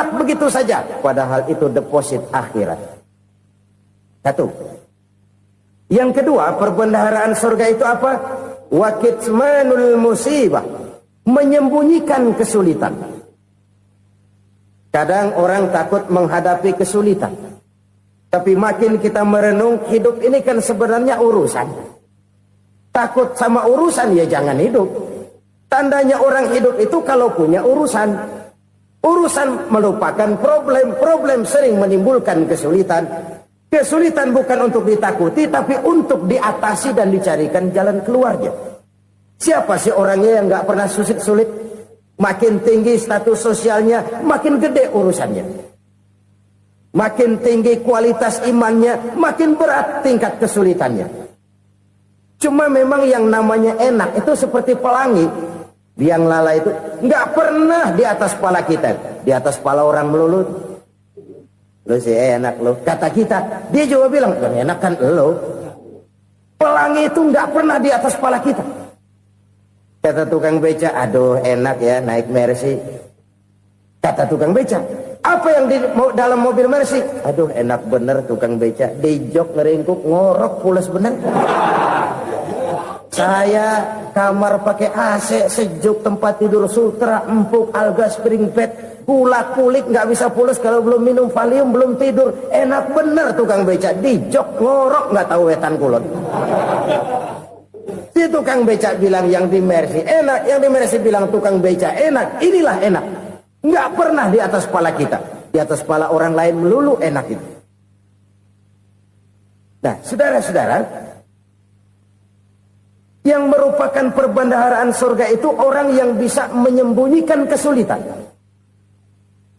lewat begitu saja. Padahal itu deposit akhirat. Satu. Yang kedua, perbendaharaan surga itu apa? Wa kitmanul musibah, menyembunyikan kesulitan. Kadang orang takut menghadapi kesulitan. Tapi makin kita merenung, hidup ini kan sebenarnya urusan. Takut sama urusan, ya jangan hidup. Tandanya orang hidup itu kalau punya urusan. Urusan melupakan problem. Problem sering menimbulkan kesulitan. Kesulitan bukan untuk ditakuti, tapi untuk diatasi dan dicarikan jalan keluarnya. Siapa sih orangnya yang gak pernah sulit-sulit? Makin tinggi status sosialnya, makin gede urusannya. Makin tinggi kualitas imannya, makin berat tingkat kesulitannya. Cuma memang yang namanya enak itu seperti pelangi. Biang lala itu nggak pernah di atas kepala kita. Di atas kepala orang melulu. Lu sih enak lu. Kata kita, dia juga bilang, yang enak kan lu. Pelangi itu nggak pernah di atas kepala kita. Kata tukang beca, aduh enak ya naik Mercy. Kata tukang beca, apa yang di dalam mobil Mercy? Aduh enak bener tukang beca. Di jok ngeringkuk ngorok pules bener. Saya kamar pakai AC sejuk, tempat tidur sutra, empuk, alga, spring bed, kulak kulik nggak bisa pules kalau belum minum Valium, belum tidur. Enak bener tukang beca. Di jok ngorok nggak tahu wetan kulon. Si tukang beca bilang yang di Mercy enak, yang di Mercy bilang tukang beca enak. Inilah enak. Nggak pernah di atas kepala kita. Di atas kepala orang lain melulu enak itu. Nah, saudara-saudara, yang merupakan perbendaharaan surga itu orang yang bisa menyembunyikan kesulitan.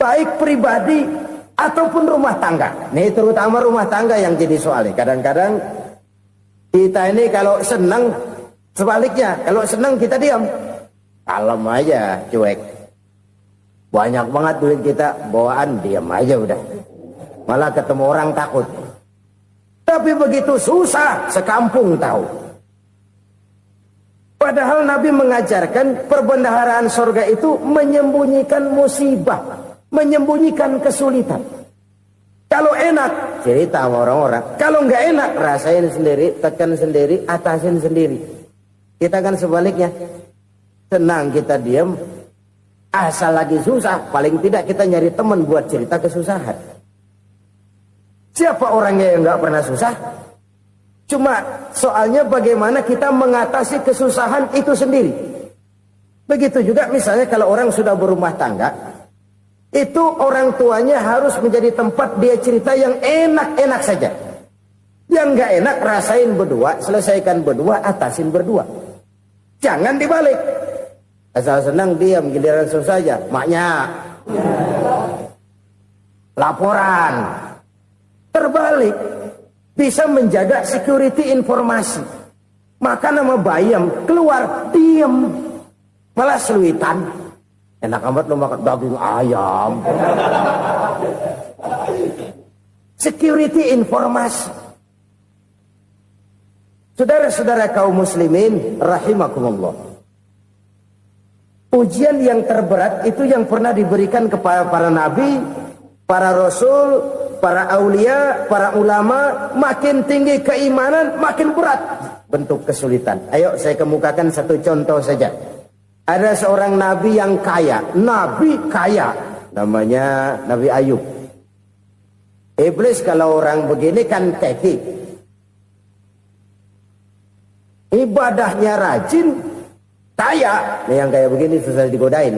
Baik pribadi ataupun rumah tangga. Nih terutama rumah tangga yang jadi soalnya. Kadang-kadang kita ini kalau senang, sebaliknya. Kalau senang kita diam. Kalem aja, cuek. Banyak banget duit kita, bawaan diam aja udah. Malah ketemu orang takut. Tapi begitu susah, sekampung tahu. Padahal Nabi mengajarkan perbendaharaan surga itu menyembunyikan musibah, menyembunyikan kesulitan. Kalau enak, cerita sama orang-orang. Kalau nggak enak, rasain sendiri, tekan sendiri, atasin sendiri. Kita kan sebaliknya. Senang kita diam, asal lagi susah, paling tidak kita nyari teman buat cerita kesusahan. Siapa orangnya yang nggak pernah susah? Cuma soalnya bagaimana kita mengatasi kesusahan itu sendiri. Begitu juga misalnya kalau orang sudah berumah tangga, itu orang tuanya harus menjadi tempat dia cerita yang enak-enak saja. Yang nggak enak rasain berdua, selesaikan berdua, atasin berdua. Jangan dibalik. Asal senang diam, giliran susah aja. Maknya laporan. Terbalik. Bisa menjaga security informasi. Maka nama bayam keluar diam. Malah seluitan. Enak amat lo makan daging ayam. Security informasi. Saudara-saudara kaum muslimin rahimakumullah. Ujian yang terberat itu yang pernah diberikan kepada para nabi, para rasul, para aulia, para ulama. Makin tinggi keimanan, makin berat bentuk kesulitan. Ayo saya kemukakan satu contoh saja. Ada seorang nabi yang kaya, nabi kaya, namanya Nabi Ayub. Iblis kalau orang begini kan keki, ibadahnya rajin, kaya. Nih yang kayak begini susah digodain.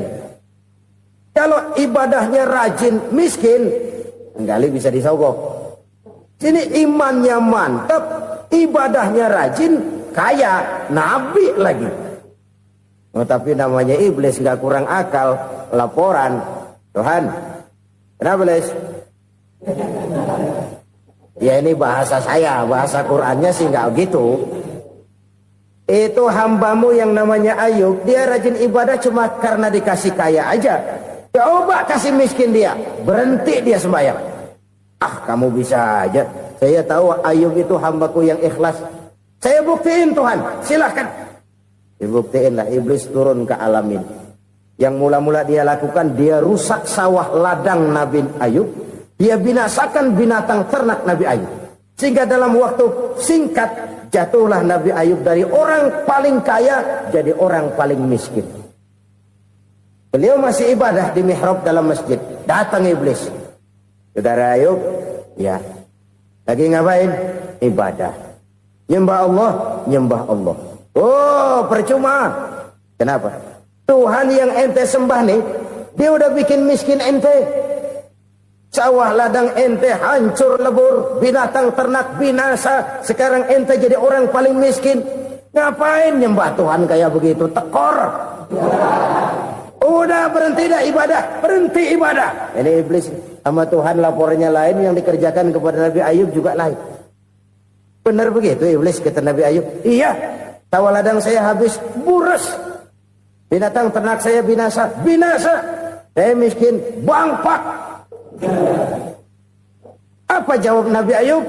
Kalau ibadahnya rajin, miskin, kali bisa disogok. Sini imannya mantap, ibadahnya rajin, kaya, nabi lagi. Oh, tapi namanya iblis nggak kurang akal. Laporan, Tuhan, kenapa Les? Ya ini bahasa saya, bahasa Qurannya sih nggak gitu. Itu hambamu yang namanya Ayub, dia rajin ibadah cuma karena dikasih kaya aja. Coba kasih miskin dia, berhenti dia sembahyang. Ah, kamu bisa aja. Saya tahu Ayub itu hambaku yang ikhlas. Saya buktiin Tuhan, silahkan. Dibuktiin lah, iblis turun ke alam ini. Yang mula-mula dia lakukan, dia rusak sawah ladang Nabi Ayub. Dia binasakan binatang ternak Nabi Ayub. Sehingga dalam waktu singkat, jatuhlah Nabi Ayub dari orang paling kaya jadi orang paling miskin. Beliau masih ibadah di mihrab dalam masjid. Datang iblis. Saudara Ayub, ya, lagi ngapain? Ibadah. Nyembah Allah, nyembah Allah. Oh, percuma. Kenapa? Tuhan yang ente sembah nih, dia udah bikin miskin ente. Sawah ladang ente hancur lebur, binatang ternak binasa. Sekarang ente jadi orang paling miskin. Ngapain nyembah Tuhan kayak begitu? Tekor. Udah berhenti dah ibadah, berhenti ibadah. Ini iblis sama Tuhan lapornya lain, yang dikerjakan kepada Nabi Ayub juga lain. Benar begitu iblis, kata Nabi Ayub. Iya, sawah ladang saya habis, buras. Binatang ternak saya binasa, binasa. Saya miskin, bangpak. Apa jawab Nabi Ayub?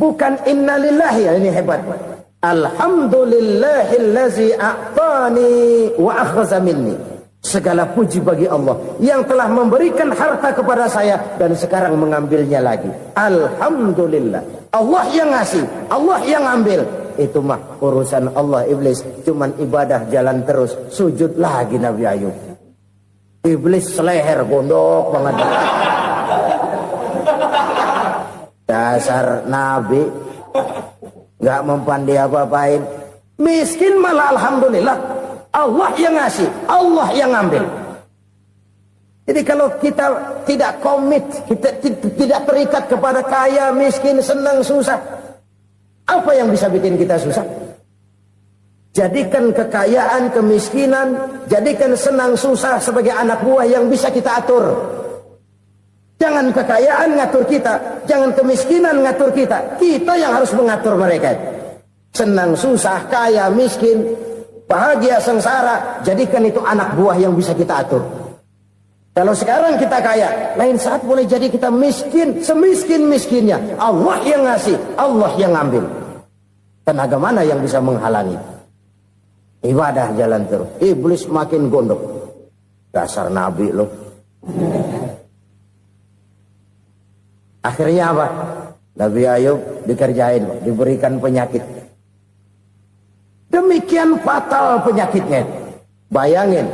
Bukan innalillahi, ini hebat. Alhamdulillahillazi a'tani wa akhza minni. Segala puji bagi Allah yang telah memberikan harta kepada saya dan sekarang mengambilnya lagi. Alhamdulillah. Allah yang ngasih, Allah yang ambil. Itu mah urusan Allah. Iblis cuman ibadah jalan terus, sujud lagi Nabi Ayub. Iblis seleher gondok banget. Dasar Nabi nggak mempan dia apa-apain. Miskin malah alhamdulillah. Allah yang ngasih, Allah yang ambil. Jadi kalau kita tidak komit, kita tidak terikat kepada kaya, miskin, senang, susah, apa yang bisa bikin kita susah? Jadikan kekayaan, kemiskinan, jadikan senang, susah sebagai anak buah yang bisa kita atur. Jangan kekayaan ngatur kita, jangan kemiskinan ngatur kita. Kita yang harus mengatur mereka. Senang, susah, kaya, miskin, bahagia, sengsara, jadikan itu anak buah yang bisa kita atur. Kalau sekarang kita kaya, lain saat boleh jadi kita miskin, semiskin-miskinnya. Allah yang ngasih, Allah yang ngambil. Tenaga mana yang bisa menghalangi? Ibadah jalan terus. Iblis makin gondok. Dasar Nabi loh. Akhirnya apa? Nabi Ayub dikerjain, diberikan penyakit. Demikian fatal penyakitnya. Bayangin,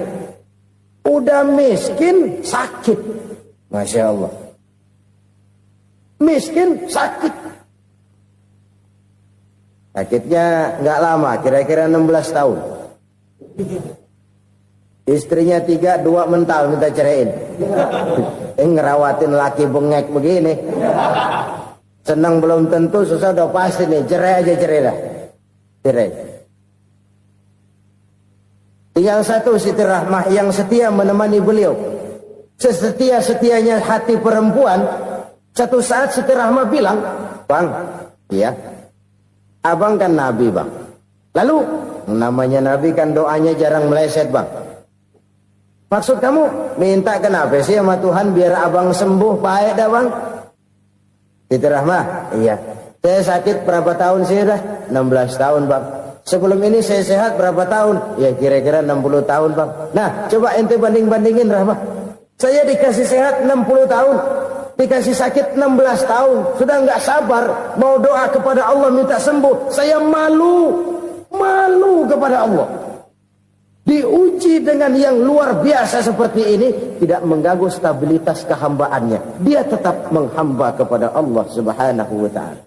udah miskin, sakit. Masya Allah. Miskin, sakit. Sakitnya nggak lama, kira-kira 16 tahun. Istrinya 3, 2 mental minta ceraiin. Ngerawatin laki bengek begini. Senang belum tentu, susah udah pasti nih. Cerai aja, cerai dah. Cerai. Tinggal satu Siti Rahmah yang setia menemani beliau. Sesetia-setianya hati perempuan. Satu saat Siti Rahmah bilang, "Bang, iya, abang kan Nabi, Bang. Lalu, namanya Nabi kan doanya jarang meleset, Bang. Maksud kamu minta kenapa sih sama Tuhan biar abang sembuh, baik dah, Bang?" Siti Rahmah, "Iya. Saya sakit berapa tahun sih dah? 16 tahun, Bang. Sebelum ini saya sehat berapa tahun? Ya kira-kira 60 tahun, Bang. Nah, coba ente banding-bandingin, Rahmah. Saya dikasih sehat 60 tahun. Dikasih sakit 16 tahun. Sudah nggak sabar. Mau doa kepada Allah minta sembuh. Saya malu. Malu kepada Allah. Diuji dengan yang luar biasa seperti ini. Tidak mengganggu stabilitas kehambaannya. Dia tetap menghamba kepada Allah Subhanahu wa ta'ala.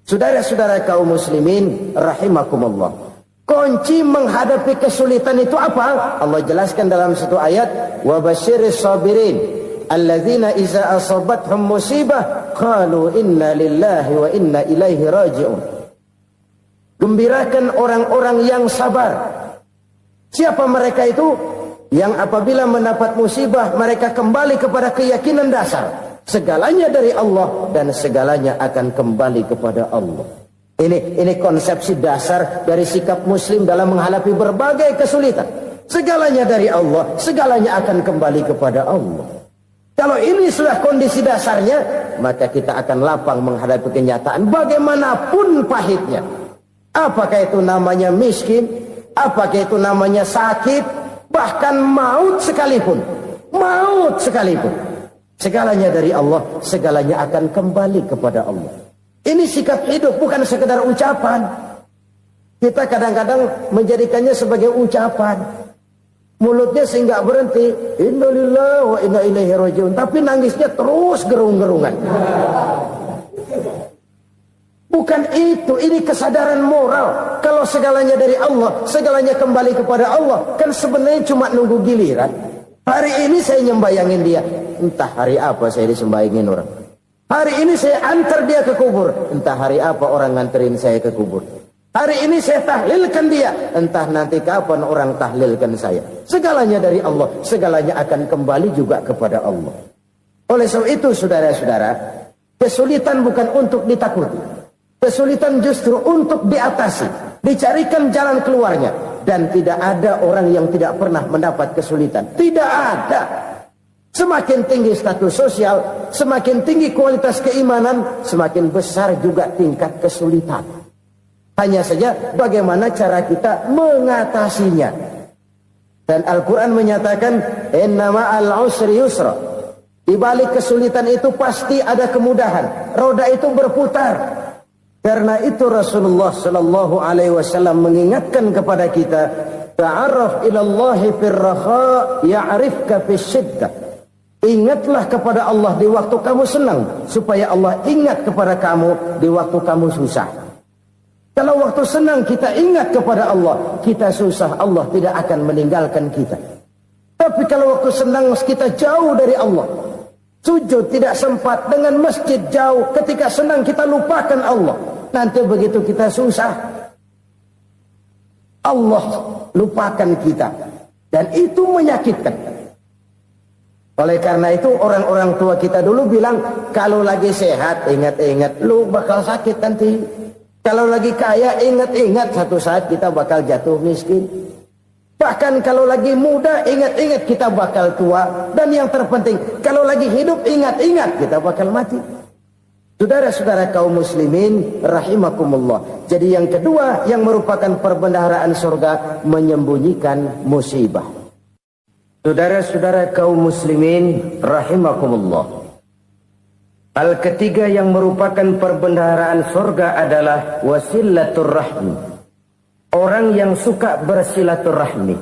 Saudara-saudara kaum muslimin rahimakumullah. Kunci menghadapi kesulitan itu apa? Allah jelaskan dalam satu ayat, wa basyiris sabirin alladzina iza asabathum musibah qalu inna lillahi wa inna ilaihi raji'un. Gembirakan orang-orang yang sabar. Siapa mereka itu? Yang apabila mendapat musibah mereka kembali kepada keyakinan dasar. Segalanya dari Allah dan segalanya akan kembali kepada Allah. Ini konsepsi dasar dari sikap muslim dalam menghadapi berbagai kesulitan. Segalanya dari Allah, segalanya akan kembali kepada Allah. Kalau ini sudah kondisi dasarnya, maka kita akan lapang menghadapi kenyataan bagaimanapun pahitnya. Apakah itu namanya miskin? Apakah itu namanya sakit? bahkan maut sekalipun, segalanya dari Allah, segalanya akan kembali kepada Allah. Ini sikap hidup, bukan sekedar ucapan. Kita kadang-kadang menjadikannya sebagai ucapan. Mulutnya sehingga berhenti, innalillahi wa inna ilaihi rajiun, tapi nangisnya terus gerung-gerungan. Bukan itu, ini kesadaran moral. Kalau segalanya dari Allah, segalanya kembali kepada Allah, kan sebenarnya cuma nunggu giliran. Hari ini saya nyembayangin dia, entah hari apa saya disembayangin orang. Hari ini saya antar dia ke kubur, entah hari apa orang nganterin saya ke kubur. Hari ini saya tahlilkan dia, entah nanti kapan orang tahlilkan saya. Segalanya dari Allah, segalanya akan kembali juga kepada Allah. Oleh sebab itu saudara-saudara, kesulitan bukan untuk ditakuti. Kesulitan justru untuk diatasi, dicarikan jalan keluarnya. Dan tidak ada orang yang tidak pernah mendapat kesulitan. Tidak ada. Semakin tinggi status sosial, semakin tinggi kualitas keimanan, semakin besar juga tingkat kesulitan. Hanya saja bagaimana cara kita mengatasinya. Dan Al-Quran menyatakan, inna ma'al usri yusra. Di balik kesulitan itu pasti ada kemudahan. Roda itu berputar. Karena itu Rasulullah sallallahu alaihi wasallam mengingatkan kepada kita, ta'arraf ila Allah fir raha ya'rifka fis syiddah. Ingatlah kepada Allah di waktu kamu senang, supaya Allah ingat kepada kamu di waktu kamu susah. Kalau waktu senang kita ingat kepada Allah, kita susah, Allah tidak akan meninggalkan kita. Tapi kalau waktu senang kita jauh dari Allah, sujud tidak sempat, dengan masjid jauh, ketika senang kita lupakan Allah. Nanti begitu kita susah, Allah lupakan kita. Dan itu menyakitkan. Oleh karena itu orang-orang tua kita dulu bilang, kalau lagi sehat ingat-ingat lu bakal sakit nanti. Kalau lagi kaya ingat-ingat satu saat kita bakal jatuh miskin. Bahkan kalau lagi muda ingat-ingat kita bakal tua. Dan yang terpenting, kalau lagi hidup ingat-ingat kita bakal mati. Saudara-saudara kaum muslimin rahimakumullah. Jadi yang kedua yang merupakan perbendaharaan surga, menyembunyikan musibah. Saudara-saudara kaum muslimin rahimakumullah. Hal ketiga yang merupakan perbendaharaan surga adalah wasilatur rahmi. Orang yang suka bersilaturahmi.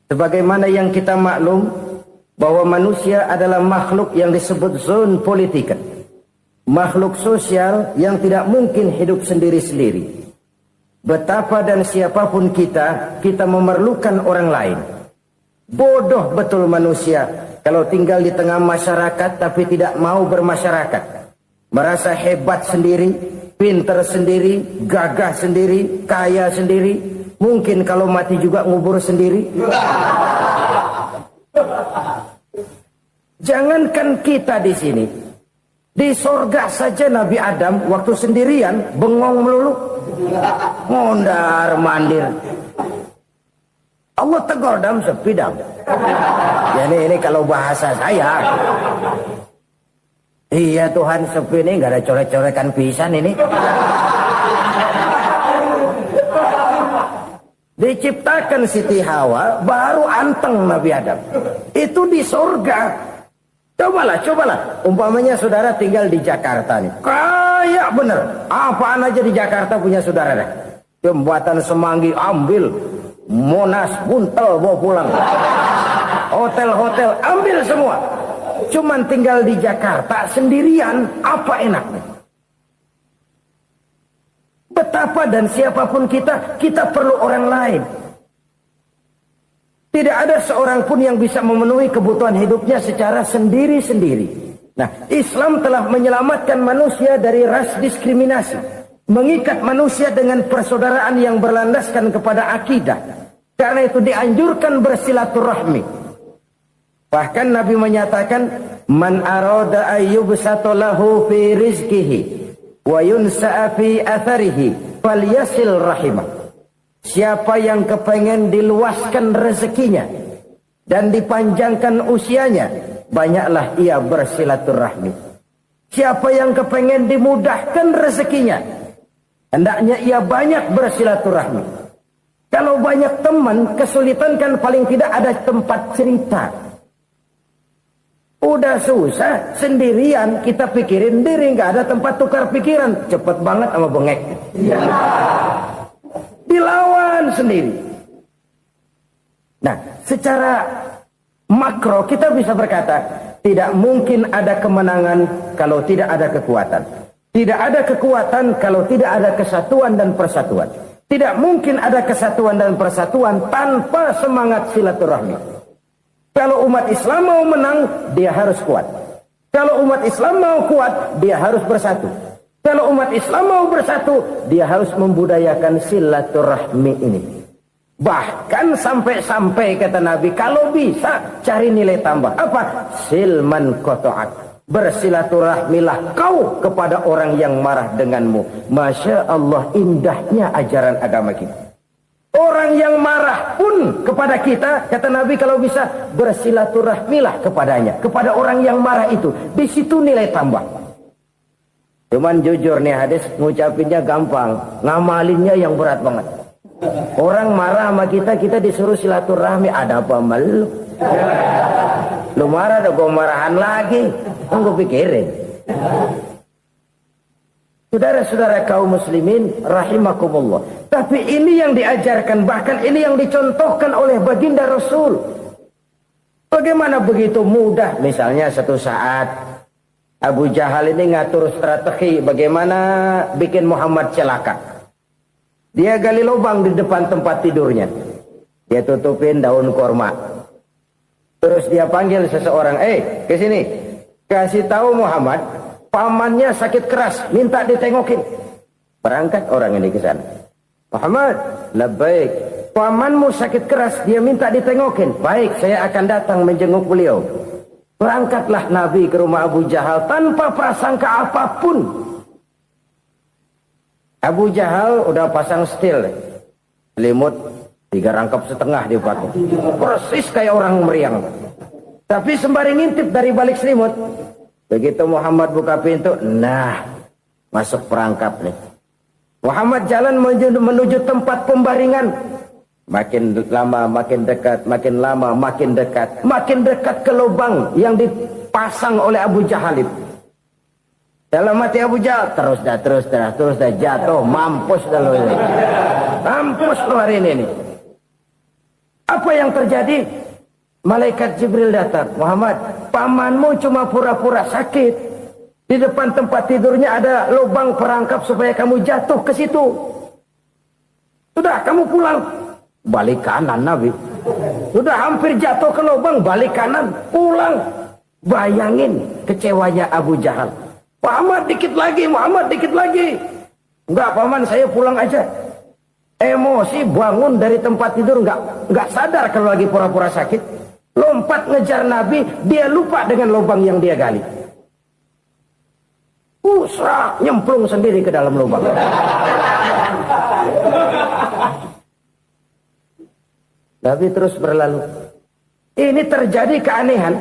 Sebagaimana yang kita maklum bahwa manusia adalah makhluk yang disebut zon politika. Makhluk sosial yang tidak mungkin hidup sendiri-sendiri. Betapa dan siapapun kita memerlukan orang lain. Bodoh betul manusia kalau tinggal di tengah masyarakat tapi tidak mau bermasyarakat. Merasa hebat sendiri, pinter sendiri, gagah sendiri, kaya sendiri. Mungkin kalau mati juga ngubur sendiri. Jangankan kita di sini, di sorga saja Nabi Adam waktu sendirian bengong melulu, mondar mandir. Allah tegur dam sepi dam. Jadi ini kalau bahasa saya. Iya Tuhan, sepi ini nggak ada coret-coretan pisan ini. Diciptakan Siti Hawa baru anteng Nabi Adam. Itu di sorga. Cobalah. Umpamanya saudara tinggal di Jakarta nih. Kayak bener. Apaan aja di Jakarta punya saudara dah. Jembatan Semanggi ambil. Monas buntel bawa pulang. Hotel-hotel ambil semua. Cuman tinggal di Jakarta sendirian, apa enaknya? Betapa dan siapapun kita perlu orang lain. Tidak ada seorang pun yang bisa memenuhi kebutuhan hidupnya secara sendiri-sendiri. Nah, Islam telah menyelamatkan manusia dari ras diskriminasi. Mengikat manusia dengan persaudaraan yang berlandaskan kepada akidah. Karena itu dianjurkan bersilaturahmi. Bahkan Nabi menyatakan, man arada ayyubsata lahu fi rizqihi wa yunsa'a fi atharihi falyasil rahimah. Siapa yang kepengen diluaskan rezekinya dan dipanjangkan usianya, banyaklah ia bersilaturahmi. Siapa yang kepengen dimudahkan rezekinya, hendaknya ia banyak bersilaturahmi. Kalau banyak teman, kesulitan kan paling tidak ada tempat cerita. Udah susah, sendirian, kita pikirin diri, nggak ada tempat tukar pikiran. Cepet banget sama bengek. Dilawan sendiri. Nah, secara makro kita bisa berkata, tidak mungkin ada kemenangan kalau tidak ada kekuatan. Tidak ada kekuatan kalau tidak ada kesatuan dan persatuan. Tidak mungkin ada kesatuan dan persatuan tanpa semangat silaturahmi. Kalau umat Islam mau menang, dia harus kuat. Kalau umat Islam mau kuat, dia harus bersatu. Kalau umat Islam mau bersatu, dia harus membudayakan silaturahmi ini. Bahkan sampai-sampai kata Nabi, kalau bisa cari nilai tambah. Apa? Silman qata'ak. Bersilaturahmilah kau kepada orang yang marah denganmu. Masya Allah, indahnya ajaran agama kita. Orang yang marah pun kepada kita, kata Nabi, kalau bisa bersilaturahmilah kepadanya, kepada orang yang marah itu. Di situ nilai tambah. Cuman jujur nih hadis, ngucapinnya gampang, ngamalinnya yang berat banget. Orang marah sama kita, kita disuruh silaturahmi, ada apa malu? Lu marah, ada gue marahan lagi. Tunggu pikirin. Saudara-saudara kaum muslimin rahimakumullah. Tapi ini yang diajarkan, bahkan ini yang dicontohkan oleh baginda Rasul. Bagaimana begitu mudah, misalnya satu saat Abu Jahal ini ngatur strategi bagaimana bikin Muhammad celaka. Dia gali lubang di depan tempat tidurnya. Dia tutupin daun korma. Terus dia panggil seseorang, ke sini. Kasih tahu Muhammad, pamannya sakit keras, minta ditengokin. Berangkat orang ini ke sana. Muhammad, labbaik. Pamanmu sakit keras, dia minta ditengokin. Baik, saya akan datang menjenguk beliau. Berangkatlah Nabi ke rumah Abu Jahal tanpa prasangka apapun. Abu Jahal udah pasang setil. Selimut 3 rangkap setengah dia pakai. Persis kayak orang meriang. Tapi sembari ngintip dari balik selimut. Begitu Muhammad buka pintu, nah, masuk perangkap nih. Muhammad jalan menuju tempat pembaringan. Makin lama makin dekat, makin lama makin dekat. Makin dekat ke lubang yang dipasang oleh Abu Jahal itu. Dalam hati Abu Jahal, terus dah jatuh, mampus dah lo ini. Mampus lo hari ini nih. Apa yang terjadi? Malaikat Jibril datang. Muhammad, pamanmu cuma pura-pura sakit. Di depan tempat tidurnya ada lubang perangkap supaya kamu jatuh ke situ. Sudah, kamu pulang. Balik kanan Nabi. Sudah hampir jatuh ke lubang, balik kanan, pulang. Bayangin kecewanya Abu Jahal. Muhammad dikit lagi, Muhammad dikit lagi. Enggak, paman, saya pulang aja. Emosi bangun dari tempat tidur, enggak sadar kalau lagi pura-pura sakit. Lompat ngejar Nabi, dia lupa dengan lubang yang dia gali. Usrak, nyemplung sendiri ke dalam lubang. Nabi terus berlalu. Ini terjadi keanehan.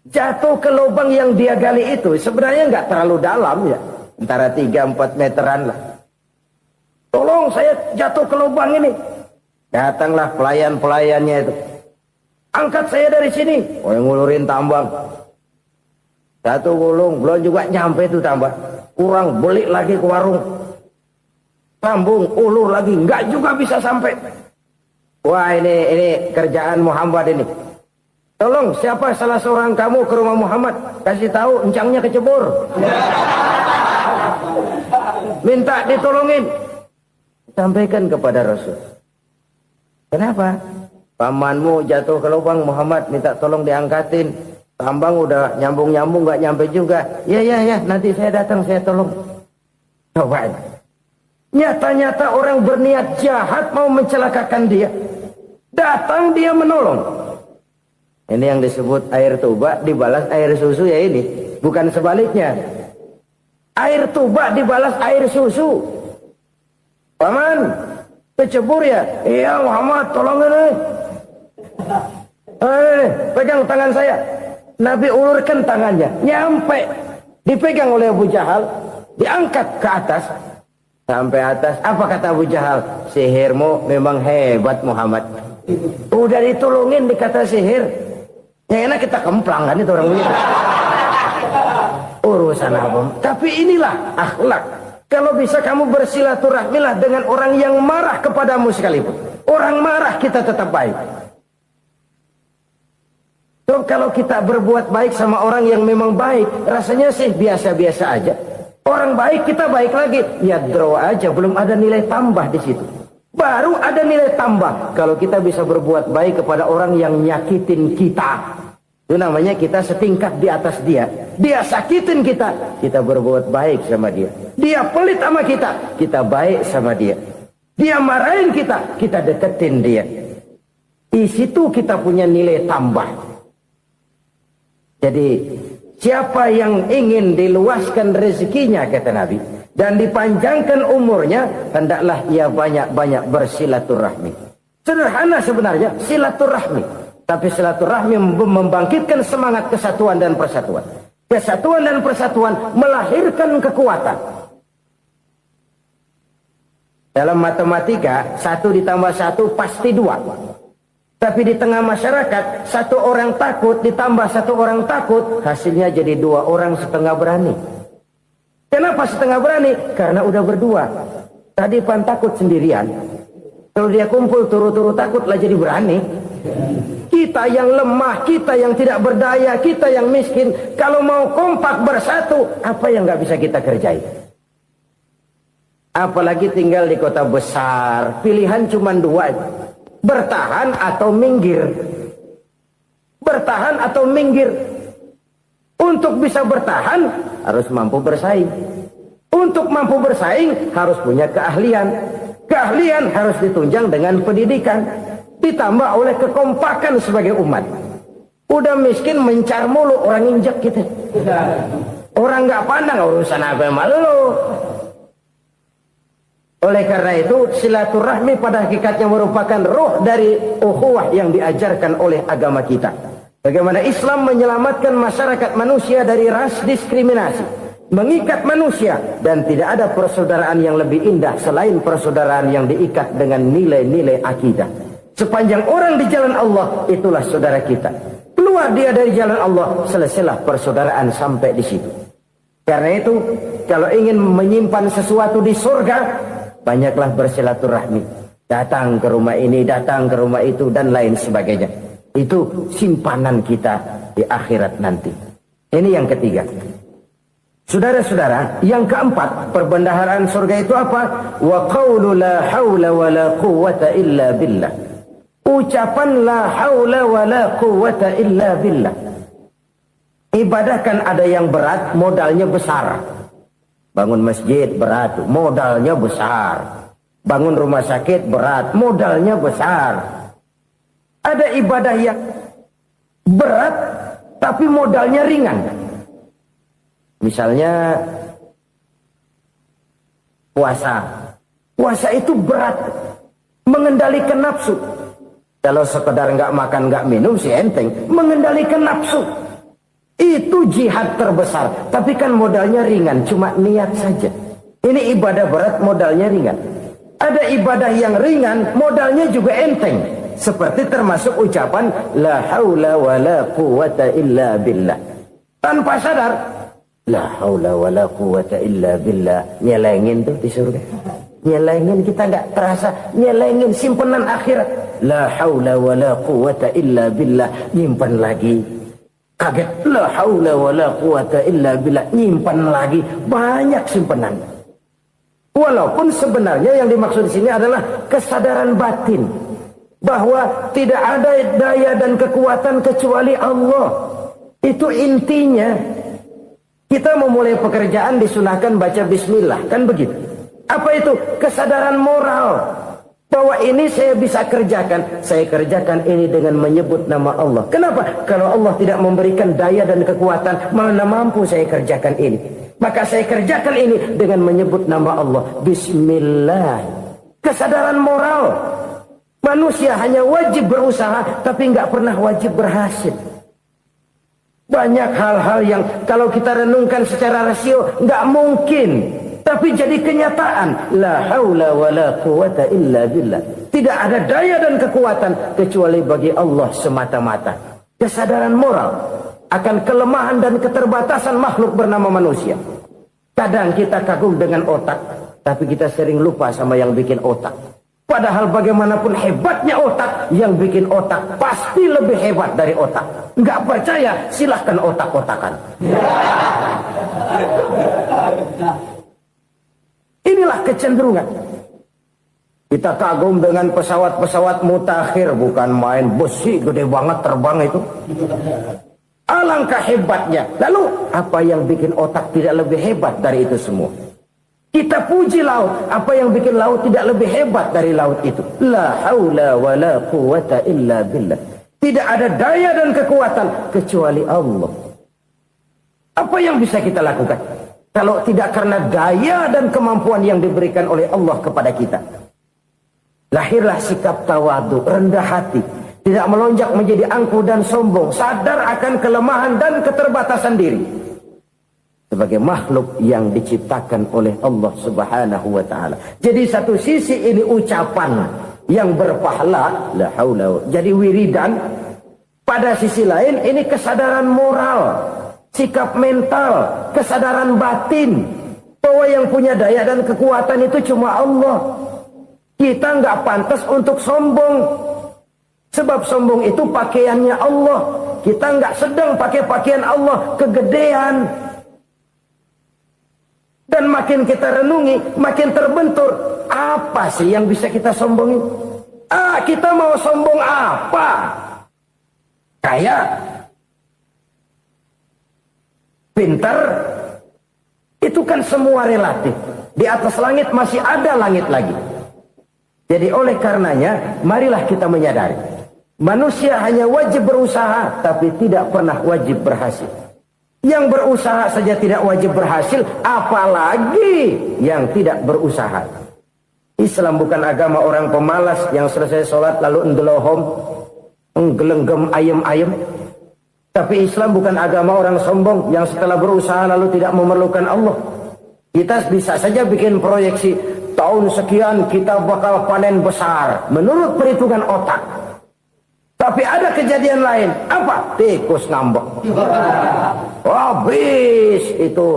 Jatuh ke lubang yang dia gali itu sebenarnya nggak terlalu dalam ya. Antara 3-4 meteran lah. Tolong saya jatuh ke lubang ini. Datanglah pelayan-pelayannya itu. Angkat saya dari sini. Oh, yang ngulurin tambang. Satu gulung, belum juga nyampe itu tambah. Kurang, beli lagi ke warung. Sambung, ulur lagi, nggak juga bisa sampai. Wah, ini kerjaan Muhammad ini. Tolong, siapa salah seorang kamu ke rumah Muhammad? Kasih tahu, encangnya kecebur. Minta ditolongin. Sampaikan kepada Rasul. Kenapa? Pamanmu jatuh ke lubang, Muhammad minta tolong diangkatin. Tambang udah nyambung-nyambung nggak nyampe juga. Ya, nanti saya datang, saya tolong. Coba. Nyata-nyata orang berniat jahat mau mencelakakan dia. Datang dia menolong. Ini yang disebut air tuba dibalas air susu ya ini. Bukan sebaliknya. Air tuba dibalas air susu. Paman, kecebur ya? Iya Muhammad, tolong ini. Pegang tangan saya. Nabi ulurkan tangannya, nyampe, dipegang oleh Abu Jahal, diangkat ke atas. Sampai atas, apa kata Abu Jahal? Sihirmu memang hebat Muhammad. Udah ditolongin dikata sihir. Yang enak kita kemplang kan itu orang begitu. Urusan apa? Tapi inilah akhlak. Kalau bisa kamu bersilaturahmilah dengan orang yang marah kepadamu sekalipun. Orang marah kita tetap baik. So, kalau kita berbuat baik sama orang yang memang baik, rasanya sih biasa-biasa aja. Orang baik kita baik lagi, ya draw aja, belum ada nilai tambah di situ. Baru ada nilai tambah kalau kita bisa berbuat baik kepada orang yang nyakitin kita. Itu namanya kita setingkat di atas dia. Dia sakitin kita, kita berbuat baik sama dia. Dia pelit sama kita baik sama dia. Dia marahin kita deketin dia. Di situ kita punya nilai tambah. Jadi siapa yang ingin diluaskan rezekinya, kata Nabi, dan dipanjangkan umurnya, hendaklah ia banyak-banyak bersilaturahmi. Sederhana sebenarnya silaturahmi, tapi silaturahmi membangkitkan semangat kesatuan dan persatuan. Kesatuan dan persatuan melahirkan kekuatan. Dalam matematika 1 ditambah 1 pasti 2. Tapi di tengah masyarakat, 1 orang takut ditambah 1 orang takut, hasilnya jadi 2 orang setengah berani. Kenapa setengah berani? Karena udah berdua. Tadi pan takut sendirian. Kalau dia kumpul turu-turu takut lah jadi berani. Kita yang lemah, kita yang tidak berdaya, kita yang miskin, kalau mau kompak bersatu, apa yang nggak bisa kita kerjain? Apalagi tinggal di kota besar, pilihan cuma 2. Bertahan atau minggir. Bertahan atau minggir. Untuk bisa bertahan harus mampu bersaing. Untuk mampu bersaing harus punya keahlian. Keahlian harus ditunjang dengan pendidikan, ditambah oleh kekompakan sebagai umat. Udah miskin mencar mulu, orang injek gitu. Orang nggak pandang urusan apa yang malu. Oleh karena itu, silaturahmi pada hakikatnya merupakan roh dari ukhuwah yang diajarkan oleh agama kita. Bagaimana Islam menyelamatkan masyarakat manusia dari ras diskriminasi, mengikat manusia, dan tidak ada persaudaraan yang lebih indah selain persaudaraan yang diikat dengan nilai-nilai akidah. Sepanjang orang di jalan Allah, itulah saudara kita. Keluar dia dari jalan Allah, selesailah persaudaraan sampai di situ. Karena itu, kalau ingin menyimpan sesuatu di surga, banyaklah bersilaturahmi. Datang ke rumah ini, datang ke rumah itu, dan lain sebagainya. Itu simpanan kita di akhirat nanti. Ini yang ketiga. Saudara-saudara, yang keempat, perbendaharaan surga itu apa? Wa qawlu la hawla wa la quwwata illa billah. Ucapan la hawla wa la quwwata illa billah. Ibadah kan ada yang berat, modalnya besar. Bangun masjid berat, modalnya besar. Bangun rumah sakit berat, modalnya besar. Ada ibadah yang berat tapi modalnya ringan. Misalnya puasa. Puasa itu berat, mengendalikan nafsu. Kalau sekedar nggak makan nggak minum sih enteng, mengendalikan nafsu. Itu jihad terbesar. Tapi kan modalnya ringan, cuma niat saja. Ini ibadah berat, modalnya ringan. Ada ibadah yang ringan, modalnya juga enteng. Seperti termasuk ucapan la haula wa la quwwata illa billah. Tanpa sadar, la haula wa la quwwata illa billah. Nyelengin tuh di surga. Nyelengin, kita nggak terasa. Nyelengin simpenan akhirat. La haula wa la quwwata illa billah. Nyimpan lagi. Kaget, la haula wa la quwata illa billah, nyimpan lagi, banyak simpanan. Walaupun sebenarnya yang dimaksud di sini adalah kesadaran batin bahwa tidak ada daya dan kekuatan kecuali Allah. Itu intinya. Kita memulai pekerjaan disunahkan baca bismillah, kan begitu? Apa itu? Kesadaran moral. Bahwa ini saya bisa kerjakan. Saya kerjakan ini dengan menyebut nama Allah. Kenapa? Kalau Allah tidak memberikan daya dan kekuatan, mana mampu saya kerjakan ini. Maka saya kerjakan ini dengan menyebut nama Allah. Bismillah. Kesadaran moral. Manusia hanya wajib berusaha, tapi nggak pernah wajib berhasil. Banyak hal-hal yang kalau kita renungkan secara rasio, nggak mungkin tapi jadi kenyataan. La haula wa la quwata illa billah. Tidak ada daya dan kekuatan kecuali bagi Allah semata-mata. Kesadaran moral akan kelemahan dan keterbatasan makhluk bernama manusia. Kadang kita kagum dengan otak, tapi kita sering lupa sama yang bikin otak. Padahal bagaimanapun hebatnya otak, yang bikin otak pasti lebih hebat dari otak. Nggak percaya, silahkan otak-otakan. Inilah kecenderungan. Kita kagum dengan pesawat-pesawat mutakhir, bukan main, besi gede banget terbang itu. Alangkah hebatnya. Lalu apa yang bikin otak tidak lebih hebat dari itu semua? Kita puji laut, apa yang bikin laut tidak lebih hebat dari laut itu? La haula wa la quwata illa billah. Tidak ada daya dan kekuatan kecuali Allah. Apa yang bisa kita lakukan kalau tidak karena daya dan kemampuan yang diberikan oleh Allah kepada kita? Lahirlah sikap tawadu, rendah hati, tidak melonjak menjadi angkuh dan sombong, sadar akan kelemahan dan keterbatasan diri. Sebagai makhluk yang diciptakan oleh Allah Subhanahu wa ta'ala. Jadi satu sisi ini ucapan yang berpahala, la haula, jadi wiridan. Pada sisi lain ini kesadaran moral, sikap mental, kesadaran batin, bahwa yang punya daya dan kekuatan itu cuma Allah. Kita nggak pantas untuk sombong, sebab sombong itu pakaiannya Allah. Kita nggak sedang pakai pakaian Allah, kegedean. Dan makin kita renungi, makin terbentur. Apa sih yang bisa kita sombongin? Kita mau sombong apa? Kaya? Pintar? Itu kan semua relatif. Di atas langit masih ada langit lagi. Jadi oleh karenanya, marilah kita menyadari. Manusia hanya wajib berusaha, tapi tidak pernah wajib berhasil. Yang berusaha saja tidak wajib berhasil, apalagi yang tidak berusaha. Islam bukan agama orang pemalas yang selesai sholat lalu endelohom, enggelenggem ayem-ayem. Tapi Islam bukan agama orang sombong yang setelah berusaha lalu tidak memerlukan Allah. Kita bisa saja bikin proyeksi, tahun sekian kita bakal panen besar menurut perhitungan otak. Tapi ada kejadian lain. Apa? Tikus ngambek. Habis itu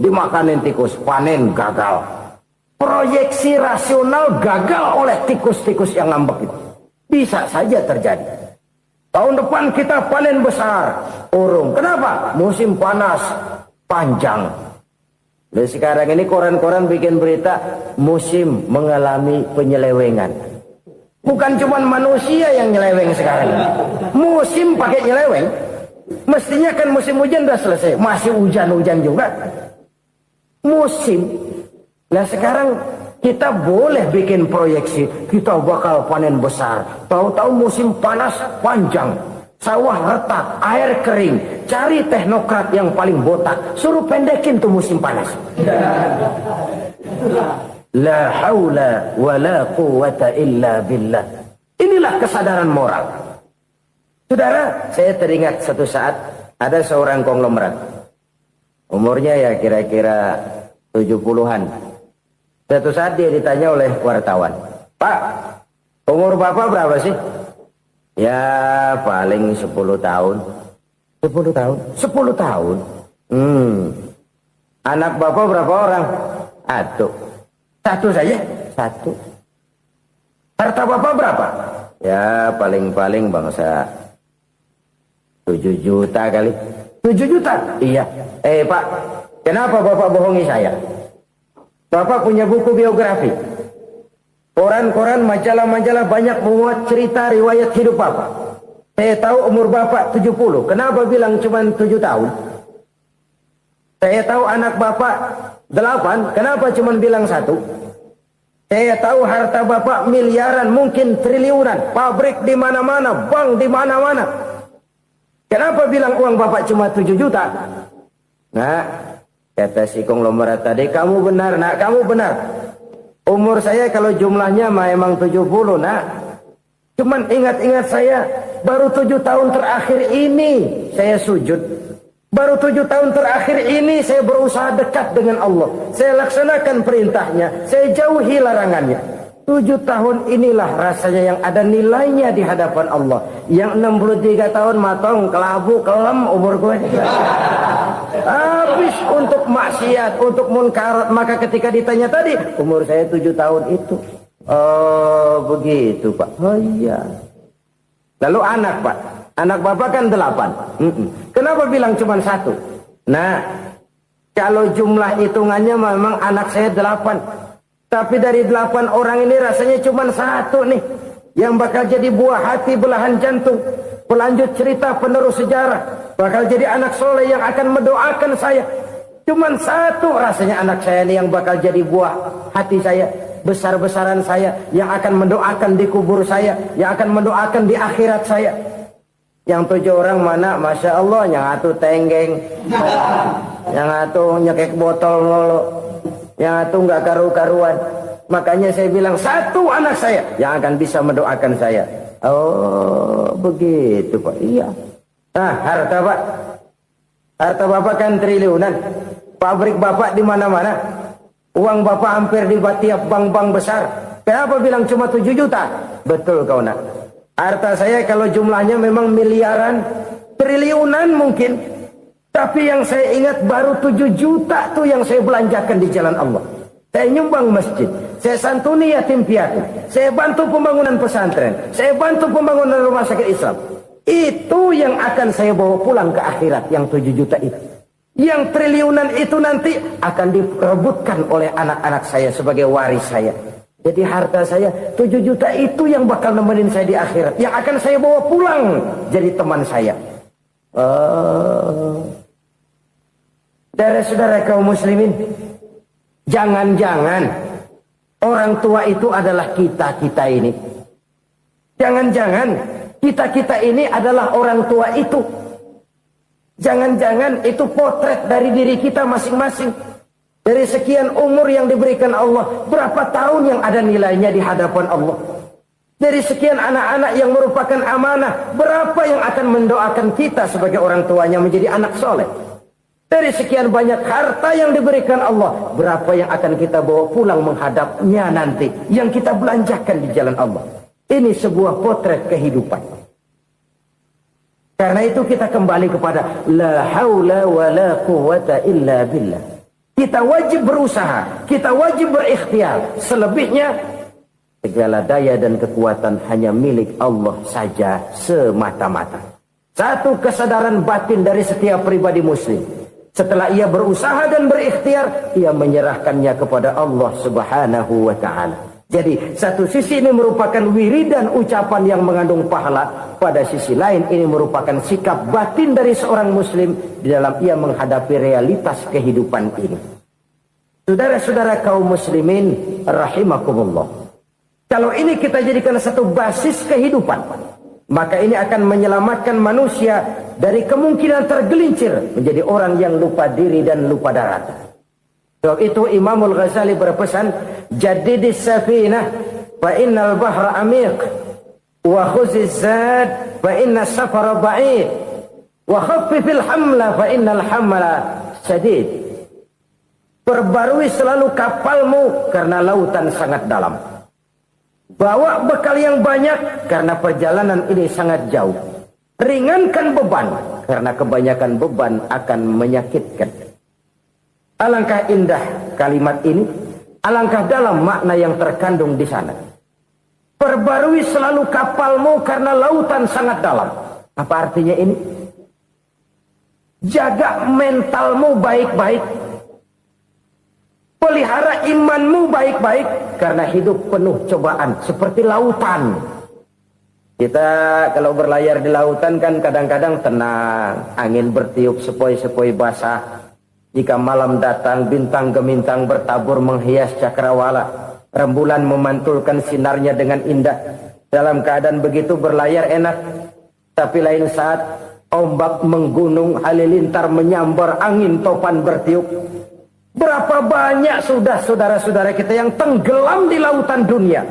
dimakanin tikus, panen gagal. Proyeksi rasional gagal oleh tikus-tikus yang ngambek itu. Bisa saja terjadi. Tahun depan kita panen besar, urung. Kenapa? Musim panas panjang. Dan sekarang ini koran-koran bikin berita musim mengalami penyelewengan. Bukan cuma manusia yang nyeleweng sekarang. Musim pakai nyeleweng. Mestinya kan musim hujan udah selesai. Masih hujan-hujan juga. Musim. Nah sekarang kita boleh bikin proyeksi. Kita bakal panen besar. Tahu-tahu musim panas panjang. Sawah retak, air kering. Cari teknokrat yang paling botak. Suruh pendekin tuh musim panas. La haula wa la quwata illa billah. Inilah kesadaran moral. Saudara, saya teringat satu saat ada seorang konglomerat. Umurnya ya kira-kira 70-an. Satu saat dia ditanya oleh wartawan, "Pak, umur Bapak berapa sih?" "Ya paling 10 tahun." 10 tahun? 10 tahun? Anak Bapak berapa orang? Aduh. Satu saja? Satu. Harta Bapak berapa? Ya paling-paling bangsa 7 juta kali. 7 juta? Iya. Pak, kenapa Bapak bohongi saya? Bapak punya buku biografi. Koran-koran, majalah-majalah banyak memuat cerita riwayat hidup Bapak. Saya tahu umur Bapak 70. Kenapa bilang cuma 7 tahun? Saya tahu anak Bapak 8. Kenapa cuma bilang 1? Saya tahu harta Bapak miliaran, mungkin triliunan. Pabrik di mana-mana, bank di mana-mana. Kenapa bilang uang Bapak cuma 7 juta? Nah, kata si konglomerat tadi, kamu benar, nak, kamu benar. Umur saya kalau jumlahnya memang 70, nak. Cuman ingat-ingat saya, baru 7 tahun terakhir ini saya sujud. Baru 7 tahun terakhir ini saya berusaha dekat dengan Allah. Saya laksanakan perintahnya, saya jauhi larangannya. 7 tahun inilah rasanya yang ada nilainya di hadapan Allah. Yang 63 tahun matong, kelabu, kelam umur gue. Habis untuk maksiat, untuk munkarat. Maka ketika ditanya tadi, umur saya 7 tahun itu. Oh begitu Pak. Oh iya. Lalu anak Pak. Anak Bapak kan 8. Kenapa bilang cuma 1? Nah, kalau jumlah hitungannya memang anak saya 8. Tapi dari 8 orang ini rasanya cuma 1 nih. Yang bakal jadi buah hati, belahan jantung. Pelanjut cerita, penerus sejarah. Bakal jadi anak soleh yang akan mendoakan saya. Cuma 1 rasanya anak saya ini yang bakal jadi buah hati saya. Besar-besaran saya. Yang akan mendoakan di kubur saya. Yang akan mendoakan di akhirat saya. Yang 7 orang mana? Masya Allah. Yang satu tenggeng. Yang satu nyekek botol lolo. Yang satu nggak karu-karuan. Makanya saya bilang 1 anak saya yang akan bisa mendoakan saya. Oh begitu Pak. Iya. Nah harta Pak. Harta Bapak kan triliunan. Pabrik Bapak di mana-mana. Uang Bapak hampir di tiap bank-bank besar. Kenapa bilang cuma 7 juta? Betul kau nak. Harta saya kalau jumlahnya memang miliaran, triliunan mungkin. Tapi yang saya ingat baru 7 juta tuh yang saya belanjakan di jalan Allah. Saya nyumbang masjid, saya santuni yatim piatu, saya bantu pembangunan pesantren, saya bantu pembangunan rumah sakit Islam. Itu yang akan saya bawa pulang ke akhirat, yang 7 juta itu. Yang triliunan itu nanti akan diperebutkan oleh anak-anak saya sebagai waris saya. Jadi harta saya 7 juta itu yang bakal nemenin saya di akhirat, yang akan saya bawa pulang jadi teman saya. Saudara-saudara kaum muslimin, jangan-jangan orang tua itu adalah kita-kita ini. Jangan-jangan kita-kita ini adalah orang tua itu. Jangan-jangan itu potret dari diri kita masing-masing. Dari sekian umur yang diberikan Allah, berapa tahun yang ada nilainya di hadapan Allah. Dari sekian anak-anak yang merupakan amanah, berapa yang akan mendoakan kita sebagai orang tuanya menjadi anak soleh. Dari sekian banyak harta yang diberikan Allah, berapa yang akan kita bawa pulang menghadapnya nanti, yang kita belanjakan di jalan Allah. Ini sebuah potret kehidupan. Karena itu kita kembali kepada la haula wa la quwwata illa billah. Kita wajib berusaha, kita wajib berikhtiar. Selebihnya segala daya dan kekuatan hanya milik Allah saja semata-mata. Satu kesadaran batin dari setiap pribadi muslim. Setelah ia berusaha dan berikhtiar, ia menyerahkannya kepada Allah Subhanahu wa ta'ala. Jadi satu sisi ini merupakan wiridan ucapan yang mengandung pahala. Pada sisi lain ini merupakan sikap batin dari seorang muslim di dalam ia menghadapi realitas kehidupan ini. Saudara-saudara kaum muslimin rahimakumullah. Kalau ini kita jadikan satu basis kehidupan, maka ini akan menyelamatkan manusia dari kemungkinan tergelincir menjadi orang yang lupa diri dan lupa darat. Sebab itu Imamul Ghazali berpesan, jadidis safinah fa innal bahra amiq wa khuziz zad fa inna safara ba'id wa khaffifil hamla fa innal hamla syadid. Perbarui selalu kapalmu karena lautan sangat dalam. Bawa bekal yang banyak karena perjalanan ini sangat jauh. Ringankan beban karena kebanyakan beban akan menyakitkan. Alangkah indah kalimat ini, alangkah dalam makna yang terkandung di sana. Perbarui selalu kapalmu karena lautan sangat dalam. Apa artinya ini? Jaga mentalmu baik-baik. Pelihara imanmu baik-baik karena hidup penuh cobaan seperti lautan. Kita kalau berlayar di lautan kan kadang-kadang tenang, angin bertiup sepoi-sepoi basah. Jika malam datang, bintang gemintang bertabur menghias cakrawala. Rembulan memantulkan sinarnya dengan indah. Dalam keadaan begitu berlayar enak. Tapi lain saat, ombak menggunung, halilintar menyambar, angin topan bertiup. Berapa banyak sudah saudara-saudara kita yang tenggelam di lautan dunia.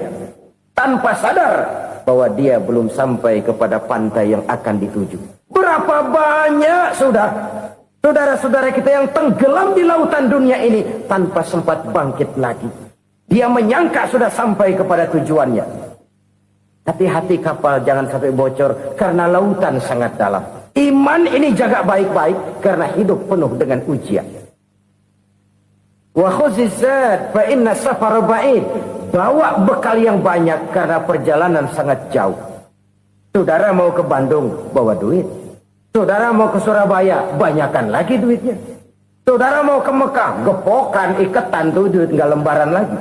Tanpa sadar bahwa dia belum sampai kepada pantai yang akan dituju. Berapa banyak sudah Saudara-saudara kita yang tenggelam di lautan dunia ini tanpa sempat bangkit lagi. Dia menyangka sudah sampai kepada tujuannya. Tapi hati kapal jangan sampai bocor karena lautan sangat dalam. Iman ini jaga baik-baik karena hidup penuh dengan ujian. Wa khuzizat fa inna safar ba'id. Bawa bekal yang banyak karena perjalanan sangat jauh. Saudara mau ke Bandung, bawa duit. Saudara mau ke Surabaya, banyakan lagi duitnya. Saudara mau ke Mekah, gepokan, iketan tuh duit nggak lembaran lagi.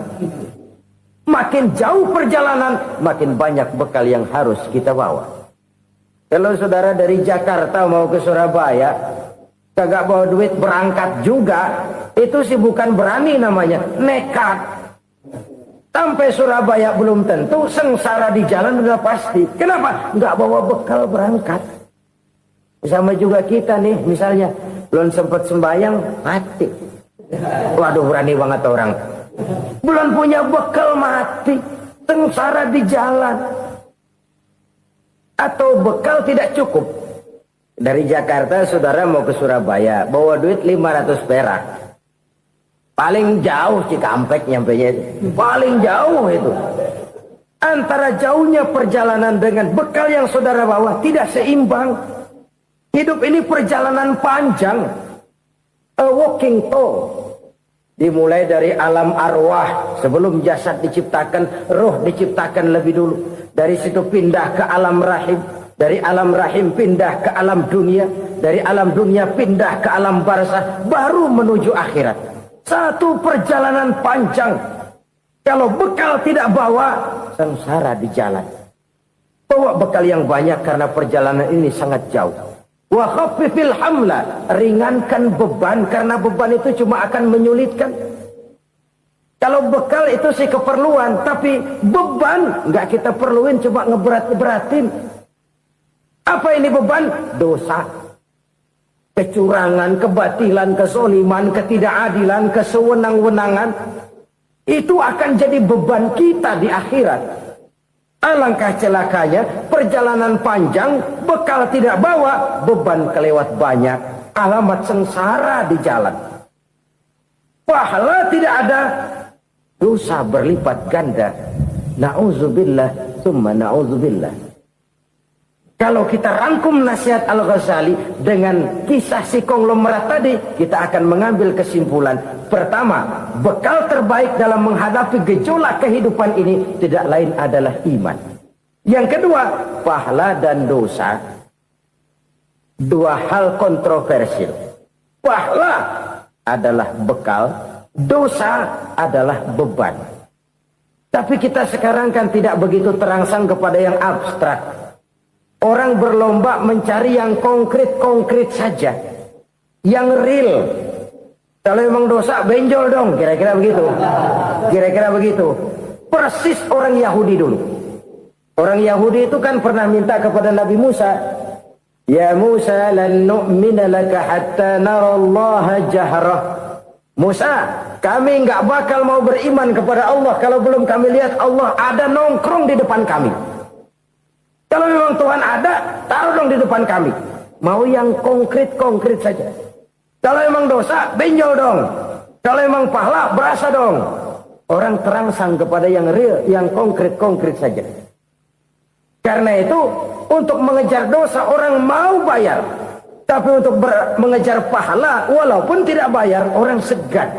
Makin jauh perjalanan, makin banyak bekal yang harus kita bawa. Kalau saudara dari Jakarta mau ke Surabaya, kagak bawa duit berangkat juga, itu sih bukan berani namanya, nekat. Sampai Surabaya belum tentu, sengsara di jalan udah pasti. Kenapa? Nggak bawa bekal berangkat. Sama juga kita nih, misalnya belum sempat sembahyang, mati. Waduh, berani banget orang. Belum punya bekal, mati. Sengsara di jalan. Atau bekal tidak cukup. Dari Jakarta, saudara mau ke Surabaya, bawa duit 500 perak. Paling jauh Cikampek nyampenya itu. Paling jauh itu. Antara jauhnya perjalanan dengan bekal yang saudara bawa tidak seimbang. Hidup ini perjalanan panjang. A walking tour. Dimulai dari alam arwah. Sebelum jasad diciptakan, roh diciptakan lebih dulu. Dari situ pindah ke alam rahim. Dari alam rahim pindah ke alam dunia. Dari alam dunia pindah ke alam barzah. Baru menuju akhirat. Satu perjalanan panjang. Kalau bekal tidak bawa, sengsara di jalan. Bawa bekal yang banyak karena perjalanan ini sangat jauh. Wa khaffifil hamla, ringankan beban karena beban itu cuma akan menyulitkan. Kalau bekal itu sih keperluan, tapi beban nggak kita perluin, cuma ngeberat-beratin. Apa ini beban? Dosa, kecurangan, kebatilan, kesoliman, ketidakadilan, kesewenang-wenangan. Itu akan jadi beban kita di akhirat. Alangkah celakanya, perjalanan panjang, bekal tidak bawa, beban kelewat banyak, alamat sengsara di jalan. Pahala tidak ada, dosa berlipat ganda. Na'udzubillah, summa na'udzubillah. Kalau kita rangkum nasihat Al-Ghazali dengan kisah si konglomerat tadi, kita akan mengambil kesimpulan. Pertama, bekal terbaik dalam menghadapi gejolak kehidupan ini tidak lain adalah iman. Yang kedua, pahala dan dosa. Dua hal kontroversial. Pahala adalah bekal, dosa adalah beban. Tapi kita sekarang kan tidak begitu terangsang kepada yang abstrak. Orang berlomba mencari yang konkret-konkret saja. Yang real. Kalau memang dosa, benjol dong. Kira-kira begitu. Kira-kira begitu. Persis orang Yahudi dulu. Orang Yahudi itu kan pernah minta kepada Nabi Musa. Ya Musa, lan nu'mina laka hatta narallaha jahrah. Musa, kami nggak bakal mau beriman kepada Allah kalau belum kami lihat Allah ada nongkrong di depan kami. Kalau memang Tuhan ada, taruh dong di depan kami. Mau yang konkret-konkret saja. Kalau memang dosa, benjol dong. Kalau memang pahala, berasa dong. Orang terangsang kepada yang real, yang konkret-konkret saja. Karena itu, untuk mengejar dosa, orang mau bayar. Tapi untuk mengejar pahala, walaupun tidak bayar, orang segan.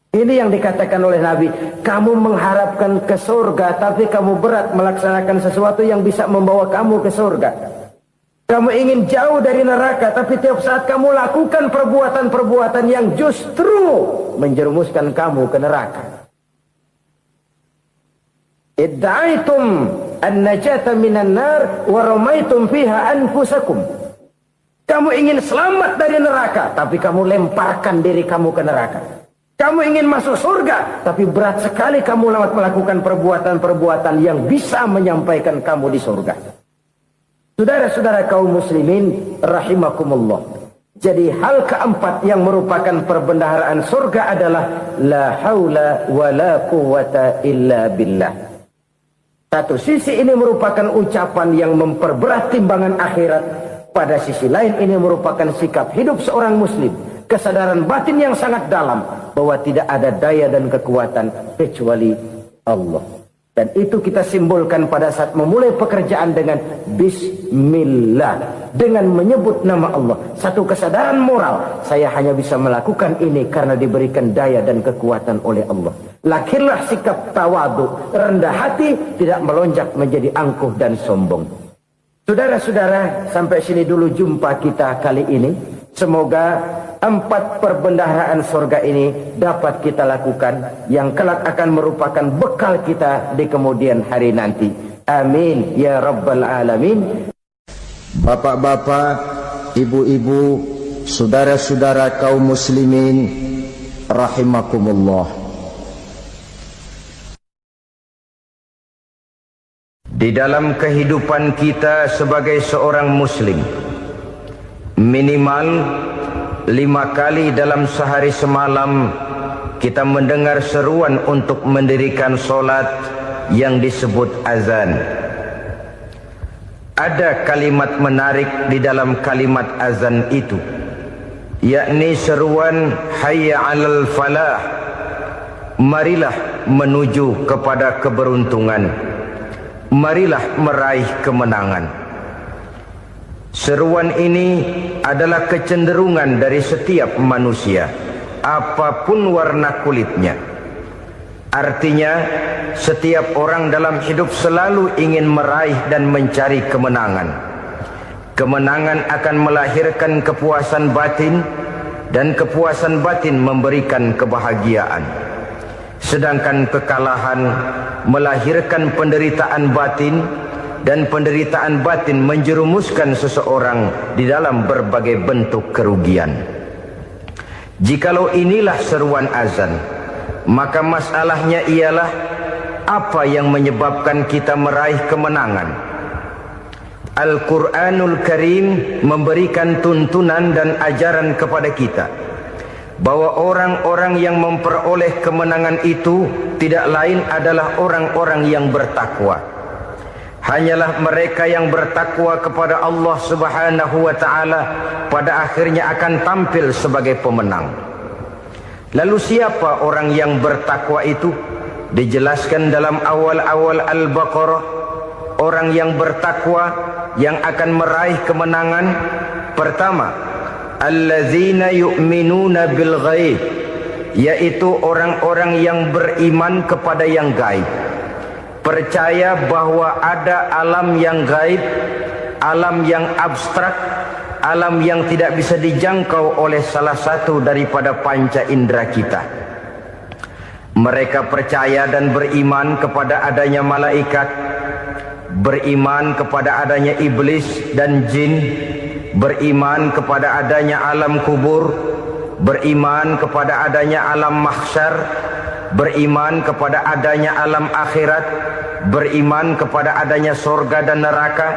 Ini yang dikatakan oleh Nabi, kamu mengharapkan ke surga, tapi kamu berat melaksanakan sesuatu yang bisa membawa kamu ke surga. Kamu ingin jauh dari neraka, tapi tiap saat kamu lakukan perbuatan-perbuatan yang justru menjerumuskan kamu ke neraka. Idda'aitum an-najata minan nar wa ramaitum fiha anfusakum. Kamu ingin selamat dari neraka, tapi kamu lemparkan diri kamu ke neraka. Kamu ingin masuk surga, tapi berat sekali kamu melakukan perbuatan-perbuatan yang bisa menyampaikan kamu di surga. Saudara-saudara kaum muslimin, rahimakumullah. Jadi hal keempat yang merupakan perbendaharaan surga adalah la haula wa la quwwata illa billah. Satu sisi ini merupakan ucapan yang memperberat timbangan akhirat. pada sisi lain ini merupakan sikap hidup seorang muslim, kesadaran batin yang sangat dalam bahwa tidak ada daya dan kekuatan kecuali Allah. Dan itu kita simbolkan pada saat memulai pekerjaan dengan Bismillah, dengan menyebut nama Allah. Satu kesadaran moral, saya hanya bisa melakukan ini karena diberikan daya dan kekuatan oleh Allah. Lahirlah sikap tawadu, rendah hati, tidak melonjak menjadi angkuh dan sombong. Saudara-saudara, sampai sini dulu jumpa kita kali ini. Semoga 4 perbendaharaan surga ini dapat kita lakukan, yang kelak akan merupakan bekal kita di kemudian hari nanti. Amin ya rabbal alamin. Bapak-bapak, ibu-ibu, saudara-saudara kaum muslimin rahimakumullah. Di dalam kehidupan kita sebagai seorang muslim, minimal 5 kali dalam sehari semalam kita mendengar seruan untuk mendirikan solat yang disebut azan. Ada kalimat menarik di dalam kalimat azan itu, yakni seruan hayya 'alal falah, marilah menuju kepada keberuntungan, marilah meraih kemenangan. Seruan ini adalah kecenderungan dari setiap manusia, apapun warna kulitnya. Artinya, setiap orang dalam hidup selalu ingin meraih dan mencari kemenangan. Kemenangan akan melahirkan kepuasan batin, dan kepuasan batin memberikan kebahagiaan. Sedangkan kekalahan melahirkan penderitaan batin, dan penderitaan batin menjerumuskan seseorang di dalam berbagai bentuk kerugian. Jikalau inilah seruan azan, maka masalahnya ialah apa yang menyebabkan kita meraih kemenangan. Al-Quranul Karim memberikan tuntunan dan ajaran kepada kita bahwa orang-orang yang memperoleh kemenangan itu tidak lain adalah orang-orang yang bertakwa. Hanyalah mereka yang bertakwa kepada Allah Subhanahu wa ta'ala pada akhirnya akan tampil sebagai pemenang. Lalu siapa orang yang bertakwa itu? Dijelaskan dalam awal-awal Al-Baqarah, orang yang bertakwa yang akan meraih kemenangan. Pertama, allazina yu'minuna bil ghaib, yaitu orang-orang yang beriman kepada yang gaib. Percaya bahwa ada alam yang gaib, alam yang abstrak, alam yang tidak bisa dijangkau oleh salah satu daripada panca indera kita. Mereka percaya dan beriman kepada adanya malaikat, beriman kepada adanya iblis dan jin, beriman kepada adanya alam kubur, beriman kepada adanya alam mahsyar, beriman kepada adanya alam akhirat, beriman kepada adanya surga dan neraka.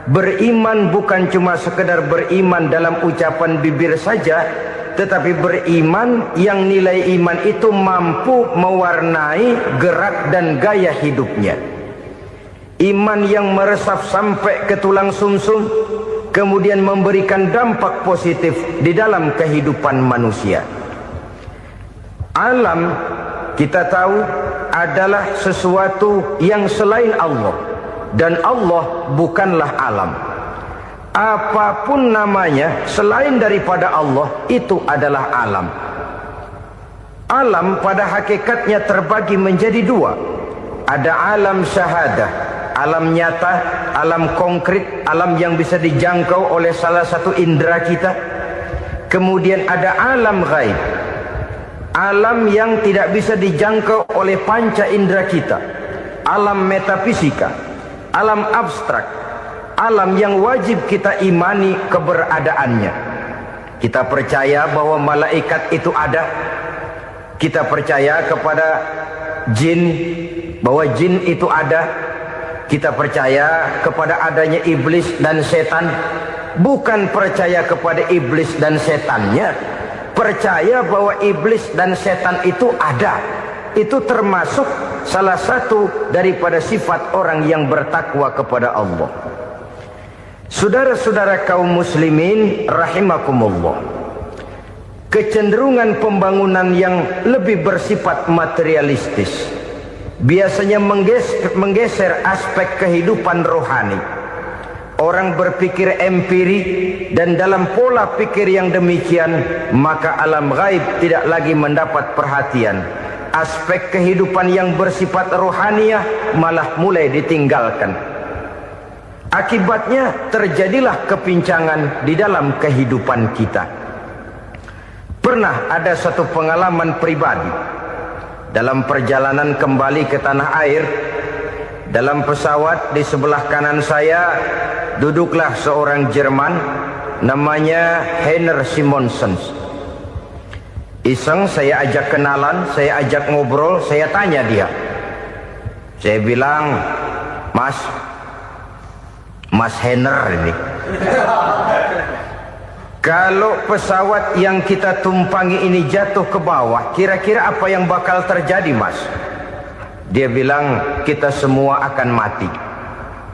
Beriman bukan cuma sekedar beriman dalam ucapan bibir saja, tetapi beriman yang nilai iman itu mampu mewarnai gerak dan gaya hidupnya. Iman yang meresap sampai ke tulang sumsum, kemudian memberikan dampak positif di dalam kehidupan manusia. Alam, kita tahu, adalah sesuatu yang selain Allah, dan Allah bukanlah alam. Apapun namanya selain daripada Allah, itu adalah alam. Alam pada hakikatnya terbagi menjadi 2. Ada alam syahadah, alam nyata, alam konkret, alam yang bisa dijangkau oleh salah satu indera kita. Kemudian ada alam ghaib, alam yang tidak bisa dijangkau oleh panca indera kita, alam metafisika, alam abstrak, alam yang wajib kita imani keberadaannya. Kita percaya bahwa malaikat itu ada, kita percaya kepada jin, bahwa jin itu ada, kita percaya kepada adanya iblis dan setan. Bukan percaya kepada iblis dan setannya, percaya bahwa iblis dan setan itu ada. Itu termasuk salah satu daripada sifat orang yang bertakwa kepada Allah. Saudara-saudara kaum muslimin rahimakumullah, kecenderungan pembangunan yang lebih bersifat materialistis biasanya menggeser aspek kehidupan rohani. Orang berpikir empirik, dan dalam pola pikir yang demikian maka alam gaib tidak lagi mendapat perhatian. Aspek kehidupan yang bersifat rohaniah malah mulai ditinggalkan. Akibatnya terjadilah kepincangan di dalam kehidupan kita. Pernah ada satu pengalaman pribadi dalam perjalanan kembali ke tanah air. Dalam pesawat di sebelah kanan saya duduklah seorang Jerman namanya Heiner Simonsen. Iseng saya ajak kenalan, saya ajak ngobrol, saya tanya dia. Saya bilang, Mas Heiner ini, kalau pesawat yang kita tumpangi ini jatuh ke bawah, kira-kira apa yang bakal terjadi, Mas? Dia bilang, kita semua akan mati.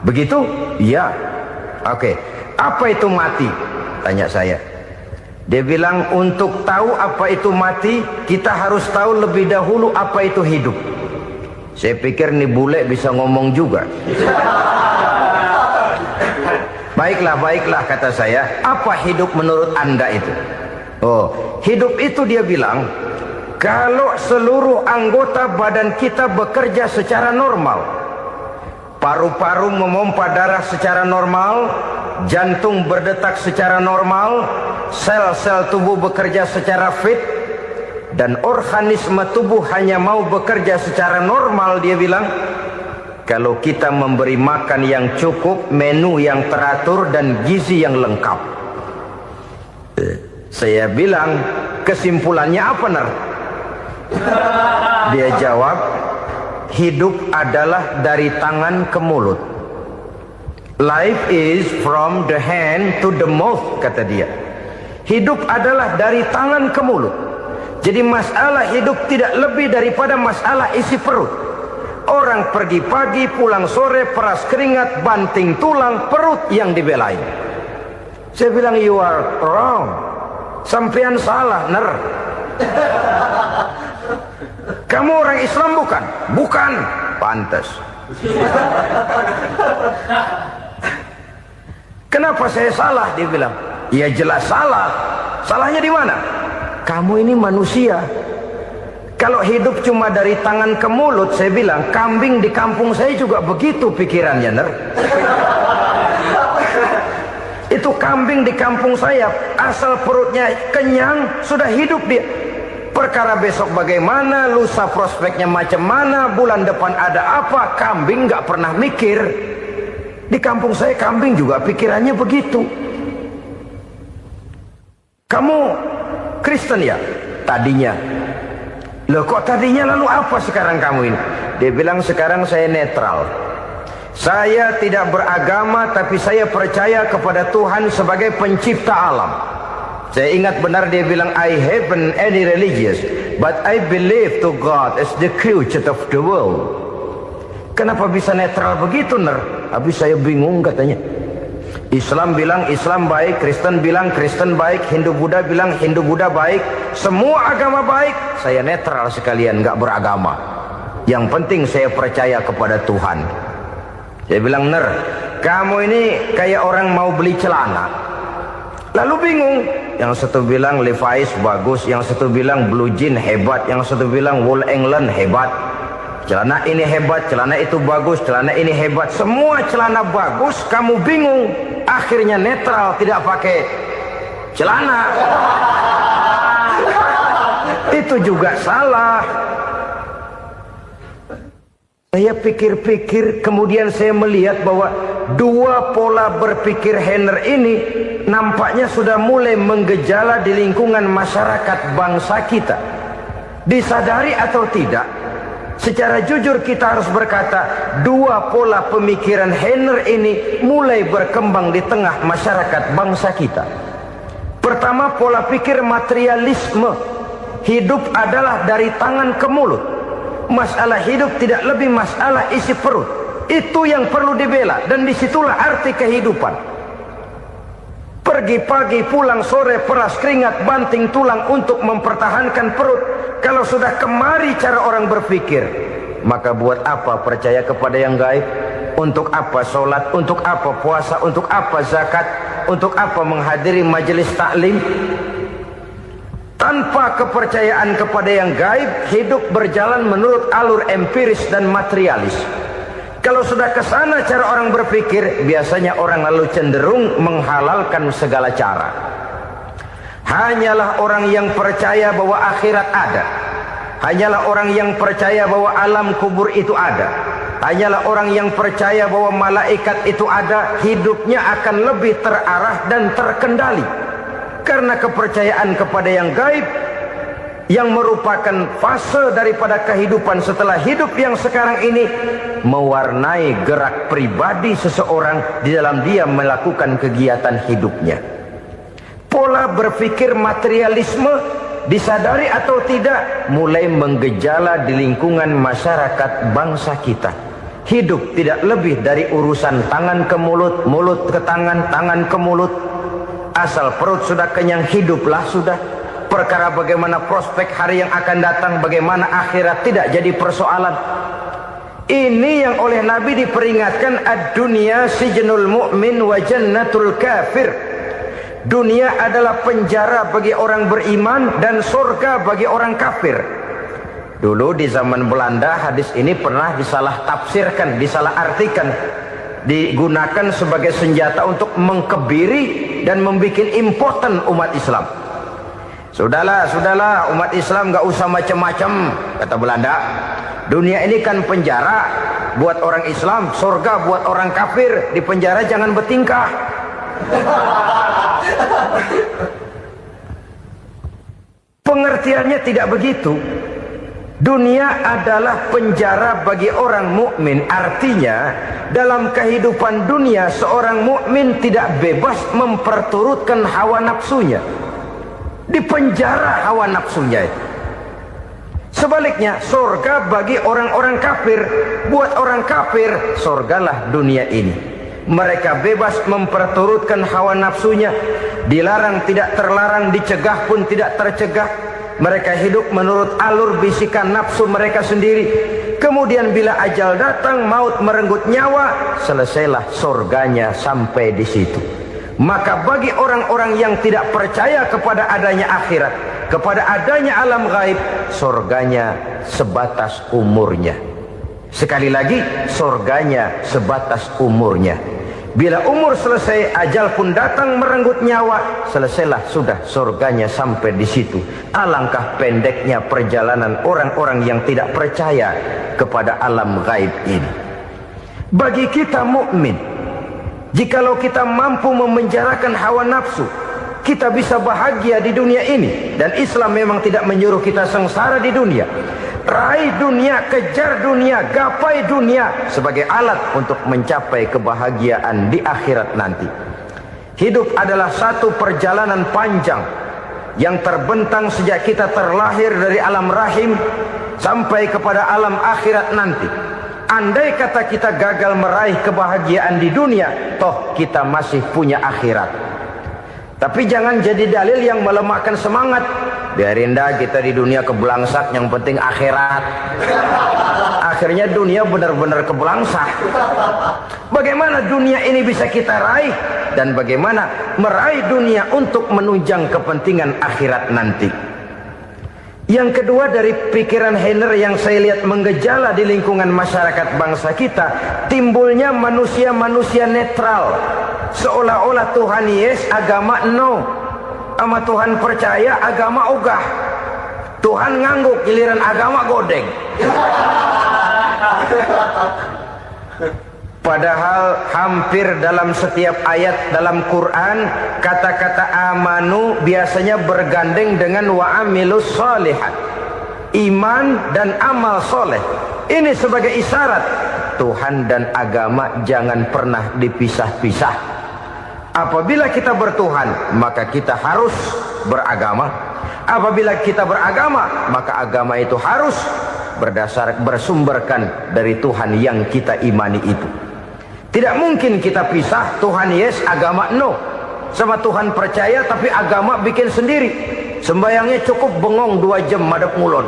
Begitu? Iya. Oke. Apa itu mati? Tanya saya. Dia bilang, untuk tahu apa itu mati, kita harus tahu lebih dahulu apa itu hidup. Saya pikir nih bule bisa ngomong juga. Baiklah kata saya. Apa hidup menurut Anda itu? Oh, hidup itu dia bilang, kalau seluruh anggota badan kita bekerja secara normal, paru-paru memompa darah secara normal, jantung berdetak secara normal, sel-sel tubuh bekerja secara fit, dan organisme tubuh hanya mau bekerja secara normal, dia bilang, kalau kita memberi makan yang cukup, menu yang teratur, dan gizi yang lengkap. Saya bilang, kesimpulannya apa, Ner? Dia jawab, hidup adalah dari tangan ke mulut. Life is from the hand to the mouth, kata dia. Hidup adalah dari tangan ke mulut. Jadi masalah hidup tidak lebih daripada masalah isi perut. Orang pergi pagi, pulang sore, peras keringat, banting tulang, perut yang dibelain. Saya bilang, you are wrong. Sampean salah, Ner. Kamu orang Islam bukan? Bukan. Pantas. Kenapa saya salah? Dia bilang, ya jelas salah. Salahnya di mana? Kamu ini manusia. Kalau hidup cuma dari tangan ke mulut, saya bilang, kambing di kampung saya juga begitu pikirannya, Ner. Itu kambing di kampung saya, asal perutnya kenyang, sudah hidup dia. Perkara besok bagaimana, lusa prospeknya macam mana, bulan depan ada apa, kambing nggak pernah mikir. Di kampung saya kambing juga pikirannya begitu. Kamu Kristen ya? Tadinya. Loh kok tadinya, lalu apa sekarang kamu ini? Dia bilang, sekarang saya netral. Saya tidak beragama, tapi saya percaya kepada Tuhan sebagai pencipta alam. Saya ingat benar dia bilang, I haven't any religious, but I believe to God as the creator of the world. Kenapa bisa netral begitu, Ner? Habis saya bingung katanya. Islam bilang Islam baik, Kristen bilang Kristen baik, Hindu Buddha bilang Hindu Buddha baik, semua agama baik. Saya netral sekalian, nggak beragama. Yang penting saya percaya kepada Tuhan. Saya bilang, Ner, kamu ini kayak orang mau beli celana. Lalu bingung. Yang satu bilang Levi's bagus, yang satu bilang Blue Jean hebat, yang satu bilang Wool England hebat. Celana ini hebat, celana itu bagus, celana ini hebat. Semua celana bagus, kamu bingung. Akhirnya netral, tidak pakai celana. Itu juga salah. Saya pikir-pikir, kemudian saya melihat bahwa dua pola berpikir Heiner ini nampaknya sudah mulai menggejala di lingkungan masyarakat bangsa kita. Disadari atau tidak, secara jujur kita harus berkata, dua pola pemikiran Heiner ini mulai berkembang di tengah masyarakat bangsa kita. Pertama, pola pikir materialisme. Hidup adalah dari tangan ke mulut. Masalah hidup tidak lebih masalah isi perut. Itu yang perlu dibela, dan disitulah arti kehidupan. Pergi pagi, pulang sore, peras keringat, banting tulang untuk mempertahankan perut. Kalau sudah kemari cara orang berpikir, maka buat apa percaya kepada yang gaib? Untuk apa sholat? Untuk apa puasa? Untuk apa zakat? Untuk apa menghadiri majelis taklim? Tanpa kepercayaan kepada yang gaib, hidup berjalan menurut alur empiris dan materialis. Kalau sudah ke sana cara orang berpikir, biasanya orang lalu cenderung menghalalkan segala cara. Hanyalah orang yang percaya bahwa akhirat ada. Hanyalah orang yang percaya bahwa alam kubur itu ada. Hanyalah orang yang percaya bahwa malaikat itu ada, hidupnya akan lebih terarah dan terkendali. Karena kepercayaan kepada yang gaib, yang merupakan fase daripada kehidupan setelah hidup yang sekarang ini, mewarnai gerak pribadi seseorang di dalam dia melakukan kegiatan hidupnya. Pola berpikir materialisme, disadari atau tidak, mulai menggejala di lingkungan masyarakat bangsa kita. Hidup tidak lebih dari urusan tangan ke mulut, mulut ke tangan, tangan ke mulut. Asal perut sudah kenyang, hiduplah sudah. Perkara bagaimana prospek hari yang akan datang, bagaimana akhirat tidak jadi persoalan. Ini yang oleh Nabi diperingatkan, ad-dunya sijnul mu'min wa jannatul kafir. Dunia adalah penjara bagi orang beriman dan surga bagi orang kafir. Dulu di zaman Belanda hadis ini pernah disalah tafsirkan, disalah artikan, digunakan sebagai senjata untuk mengkebiri dan membuat impoten umat Islam. Sudahlah umat Islam gak usah macam-macam, kata Belanda. Dunia ini kan penjara buat orang Islam, surga buat orang kafir. Di penjara jangan bertingkah. Pengertiannya tidak begitu. Dunia adalah penjara bagi orang mukmin. Artinya dalam kehidupan dunia seorang mukmin tidak bebas memperturutkan hawa nafsunya. Di penjara hawa nafsunya itu. Sebaliknya, surga bagi orang-orang kafir. Buat orang kafir, surgalah dunia ini. Mereka bebas memperturutkan hawa nafsunya. Dilarang tidak terlarang, dicegah pun tidak tercegah. Mereka hidup menurut alur bisikan nafsu mereka sendiri. Kemudian bila ajal datang, maut merenggut nyawa, selesailah surganya sampai di situ. Maka bagi orang-orang yang tidak percaya kepada adanya akhirat, kepada adanya alam gaib, surganya sebatas umurnya. Sekali lagi, surganya sebatas umurnya. Bila umur selesai, ajal pun datang merenggut nyawa, selesailah sudah surganya sampai di situ. Alangkah pendeknya perjalanan orang-orang yang tidak percaya kepada alam gaib ini. Bagi kita mukmin, jikalau kita mampu memenjarakan hawa nafsu, kita bisa bahagia di dunia ini. Dan Islam memang tidak menyuruh kita sengsara di dunia. Raih dunia, kejar dunia, gapai dunia sebagai alat untuk mencapai kebahagiaan di akhirat nanti. Hidup adalah satu perjalanan panjang yang terbentang sejak kita terlahir dari alam rahim sampai kepada alam akhirat nanti. Andai kata kita gagal meraih kebahagiaan di dunia, toh kita masih punya akhirat. Tapi jangan jadi dalil yang melemahkan semangat. Biarin dah kita di dunia kebelangsak, yang penting akhirat. Akhirnya dunia benar-benar kebelangsak. Bagaimana dunia ini bisa kita raih? Dan bagaimana meraih dunia untuk menunjang kepentingan akhirat nanti? Yang kedua, dari pikiran Heiner yang saya lihat menggejala di lingkungan masyarakat bangsa kita, timbulnya manusia-manusia netral. Seolah-olah Tuhan yes, agama no. Sama Tuhan percaya, agama ogah. Tuhan ngangguk, giliran agama godeng. Padahal hampir dalam setiap ayat dalam Quran, kata-kata amanu biasanya bergandeng dengan wa amilus sholihat. Iman dan amal soleh. Ini sebagai isyarat Tuhan dan agama jangan pernah dipisah-pisah. Apabila kita bertuhan, maka kita harus beragama. Apabila kita beragama, maka agama itu harus bersumberkan dari Tuhan yang kita imani itu. Tidak mungkin kita pisah, Tuhan yes, agama no. sama Tuhan percaya tapi agama bikin sendiri. Sembayangnya cukup bengong 2 jam madep ngulon.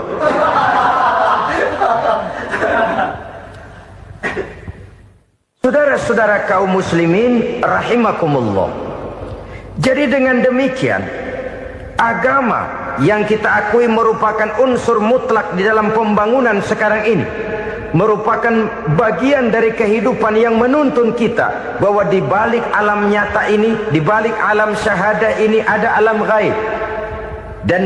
Saudara-saudara kaum muslimin rahimakumullah. Jadi dengan demikian, agama yang kita akui merupakan unsur mutlak di dalam pembangunan sekarang ini, merupakan bagian dari kehidupan yang menuntun kita bahwa di balik alam nyata ini, di balik alam syahadah ini ada alam gaib. Dan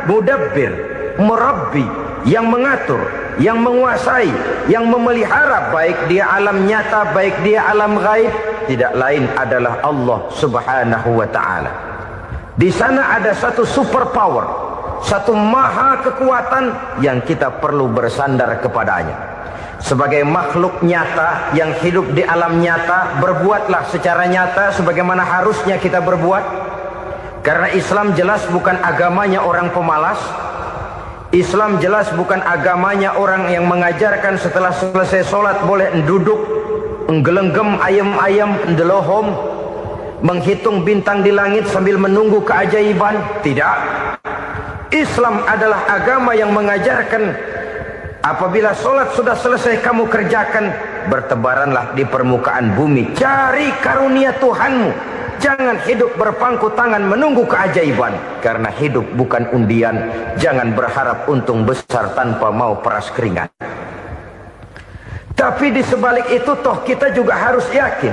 mudabbir, murabbi, yang mengatur, yang menguasai, yang memelihara baik dia alam nyata, baik dia alam gaib, tidak lain adalah Allah Subhanahu wa ta'ala. Di sana ada satu super power, satu maha kekuatan yang kita perlu bersandar kepadanya. Sebagai makhluk nyata yang hidup di alam nyata, berbuatlah secara nyata sebagaimana harusnya kita berbuat. Karena Islam jelas bukan agamanya orang pemalas. Islam jelas bukan agamanya orang yang mengajarkan setelah selesai sholat boleh duduk, nggelenggem ayam-ayam, ndelohom, menghitung bintang di langit sambil menunggu keajaiban. Tidak. Islam adalah agama yang mengajarkan apabila sholat sudah selesai kamu kerjakan, bertebaranlah di permukaan bumi, cari karunia Tuhanmu. Jangan hidup berpangku tangan menunggu keajaiban. Karena hidup bukan undian. Jangan berharap untung besar tanpa mau peras keringat. Tapi di sebalik itu toh kita juga harus yakin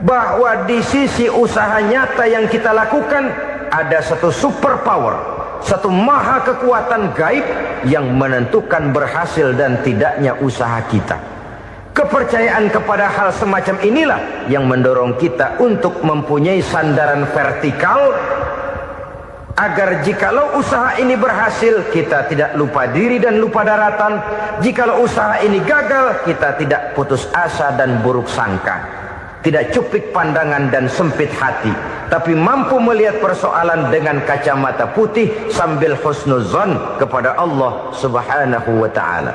bahwa di sisi usaha nyata yang kita lakukan ada satu super power, satu maha kekuatan gaib yang menentukan berhasil dan tidaknya usaha kita. Kepercayaan kepada hal semacam inilah yang mendorong kita untuk mempunyai sandaran vertikal, agar jikalau usaha ini berhasil kita tidak lupa diri dan lupa daratan. Jikalau usaha ini gagal kita tidak putus asa dan buruk sangka, tidak cupik pandangan dan sempit hati, tapi mampu melihat persoalan dengan kacamata putih sambil husnuzon kepada Allah Subhanahu wa ta'ala.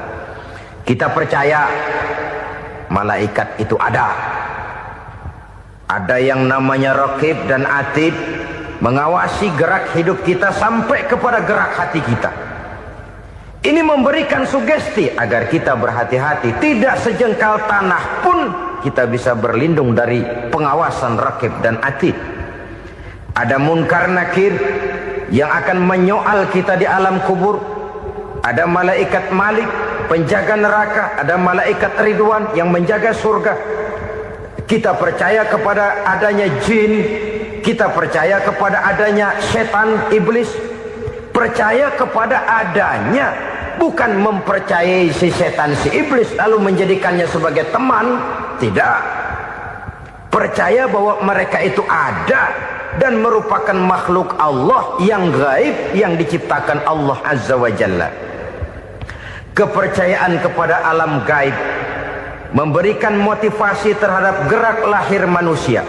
Kita percaya malaikat itu ada. Ada yang namanya raqib dan atid, mengawasi gerak hidup kita sampai kepada gerak hati kita. Ini memberikan sugesti agar kita berhati-hati. Tidak sejengkal tanah pun kita bisa berlindung dari pengawasan raqib dan atid. Ada munkar nakir yang akan menyoal kita di alam kubur. Ada malaikat Malik, penjaga neraka. Ada malaikat Ridwan yang menjaga surga. Kita percaya kepada adanya jin. Kita percaya kepada adanya setan, iblis. Percaya kepada adanya, bukan mempercayai si setan, si iblis lalu menjadikannya sebagai teman. Tidak. Percaya bahwa mereka itu ada dan merupakan makhluk Allah yang gaib, yang diciptakan Allah Azza wa Jalla. Kepercayaan kepada alam gaib memberikan motivasi terhadap gerak lahir manusia,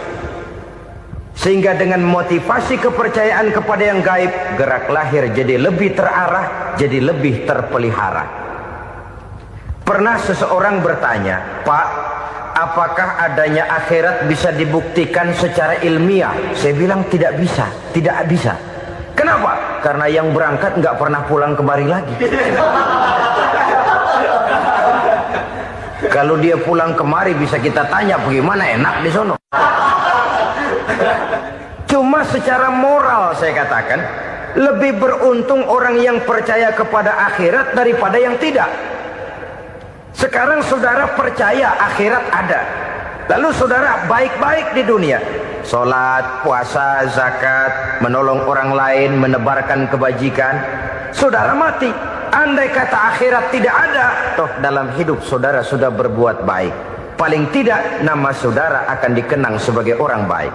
sehingga dengan motivasi kepercayaan kepada yang gaib, gerak lahir jadi lebih terarah, jadi lebih terpelihara. Pernah seseorang bertanya, "Pak, apakah adanya akhirat bisa dibuktikan secara ilmiah?" Saya bilang tidak bisa, tidak bisa. Kenapa? Karena yang berangkat nggak pernah pulang kemari lagi. Kalau dia pulang kemari bisa kita tanya bagaimana enak di sono. Cuma secara moral saya katakan, lebih beruntung orang yang percaya kepada akhirat daripada yang tidak. Sekarang saudara percaya akhirat ada, lalu saudara baik-baik di dunia, sholat, puasa, zakat, menolong orang lain, menebarkan kebajikan. Saudara mati, andai kata akhirat tidak ada, toh dalam hidup saudara sudah berbuat baik. Paling tidak nama saudara akan dikenang sebagai orang baik.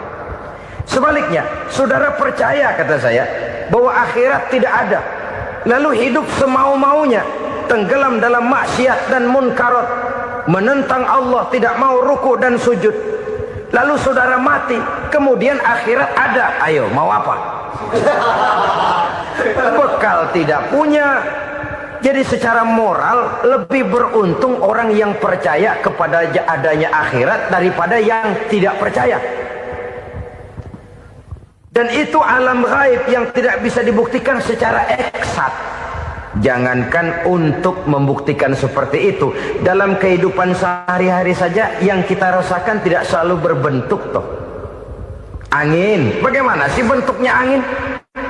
Sebaliknya, saudara percaya, kata saya, bahwa akhirat tidak ada, lalu hidup semau-maunya, tenggelam dalam maksiat dan munkarat, menentang Allah, tidak mau ruku dan sujud. Lalu saudara mati, kemudian akhirat ada. Ayo, mau apa? Bekal tidak punya. Jadi secara moral lebih beruntung orang yang percaya kepada adanya akhirat daripada yang tidak percaya. Dan itu alam gaib yang tidak bisa dibuktikan secara eksakt. Jangankan untuk membuktikan seperti itu, dalam kehidupan sehari-hari saja yang kita rasakan tidak selalu berbentuk toh. Angin, bagaimana sih bentuknya angin?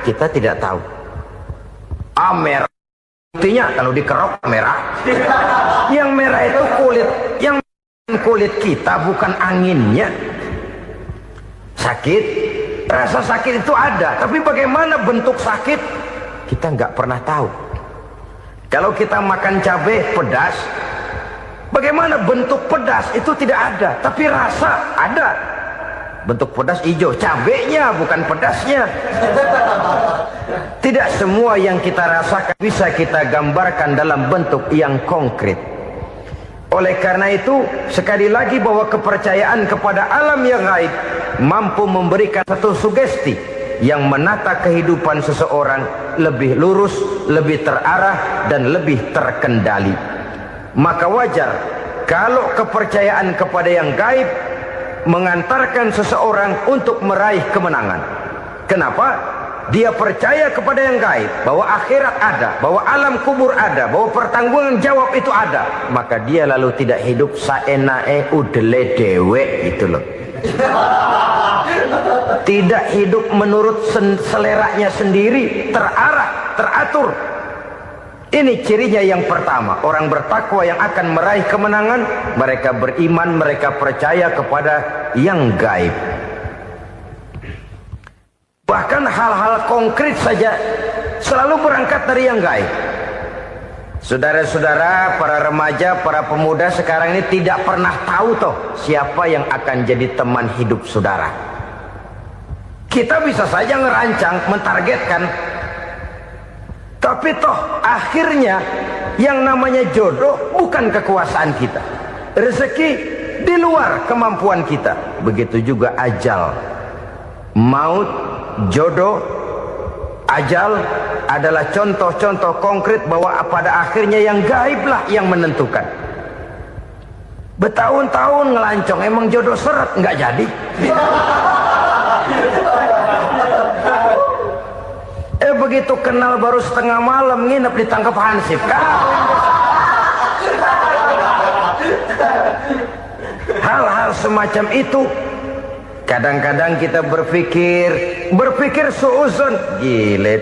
Kita tidak tahu. Merah, buktinya kalau dikerok merah. Yang merah itu kulit, yang kulit kita bukan anginnya. Sakit, rasa sakit itu ada, tapi bagaimana bentuk sakit? Kita nggak pernah tahu. Kalau kita makan cabai pedas, bagaimana bentuk pedas itu tidak ada, tapi rasa ada. Bentuk pedas hijau, cabenya bukan pedasnya. Tidak semua yang kita rasakan bisa kita gambarkan dalam bentuk yang konkret. Oleh karena itu, sekali lagi bahwa kepercayaan kepada alam yang gaib mampu memberikan satu sugesti yang menata kehidupan seseorang lebih lurus, lebih terarah, dan lebih terkendali. Maka wajar kalau kepercayaan kepada yang gaib mengantarkan seseorang untuk meraih kemenangan. Kenapa? Dia percaya kepada yang gaib, bahwa akhirat ada, bahwa alam kubur ada, bahwa pertanggungan jawab itu ada. Maka dia lalu tidak hidup saenae udele dewe, itu loh. Tidak hidup menurut seleranya sendiri, terarah, teratur. Ini cirinya yang pertama. Orang bertakwa yang akan meraih kemenangan, mereka beriman, mereka percaya kepada yang gaib. Bahkan hal-hal konkret saja selalu berangkat dari yang gaib. Saudara-saudara, para remaja, para pemuda sekarang ini tidak pernah tahu toh siapa yang akan jadi teman hidup saudara. Kita bisa saja ngerancang, mentargetkan, tapi toh akhirnya yang namanya jodoh bukan kekuasaan kita. Rezeki di luar kemampuan kita. Begitu juga ajal. Maut, jodoh, ajal adalah contoh-contoh konkret bahwa pada akhirnya yang gaiblah yang menentukan. Bertahun-tahun ngelancong, emang jodoh seret, nggak jadi. Begitu kenal baru setengah malam nginep ditangkap hansip kan. Hal-hal semacam itu kadang-kadang kita berpikir suuzon, gile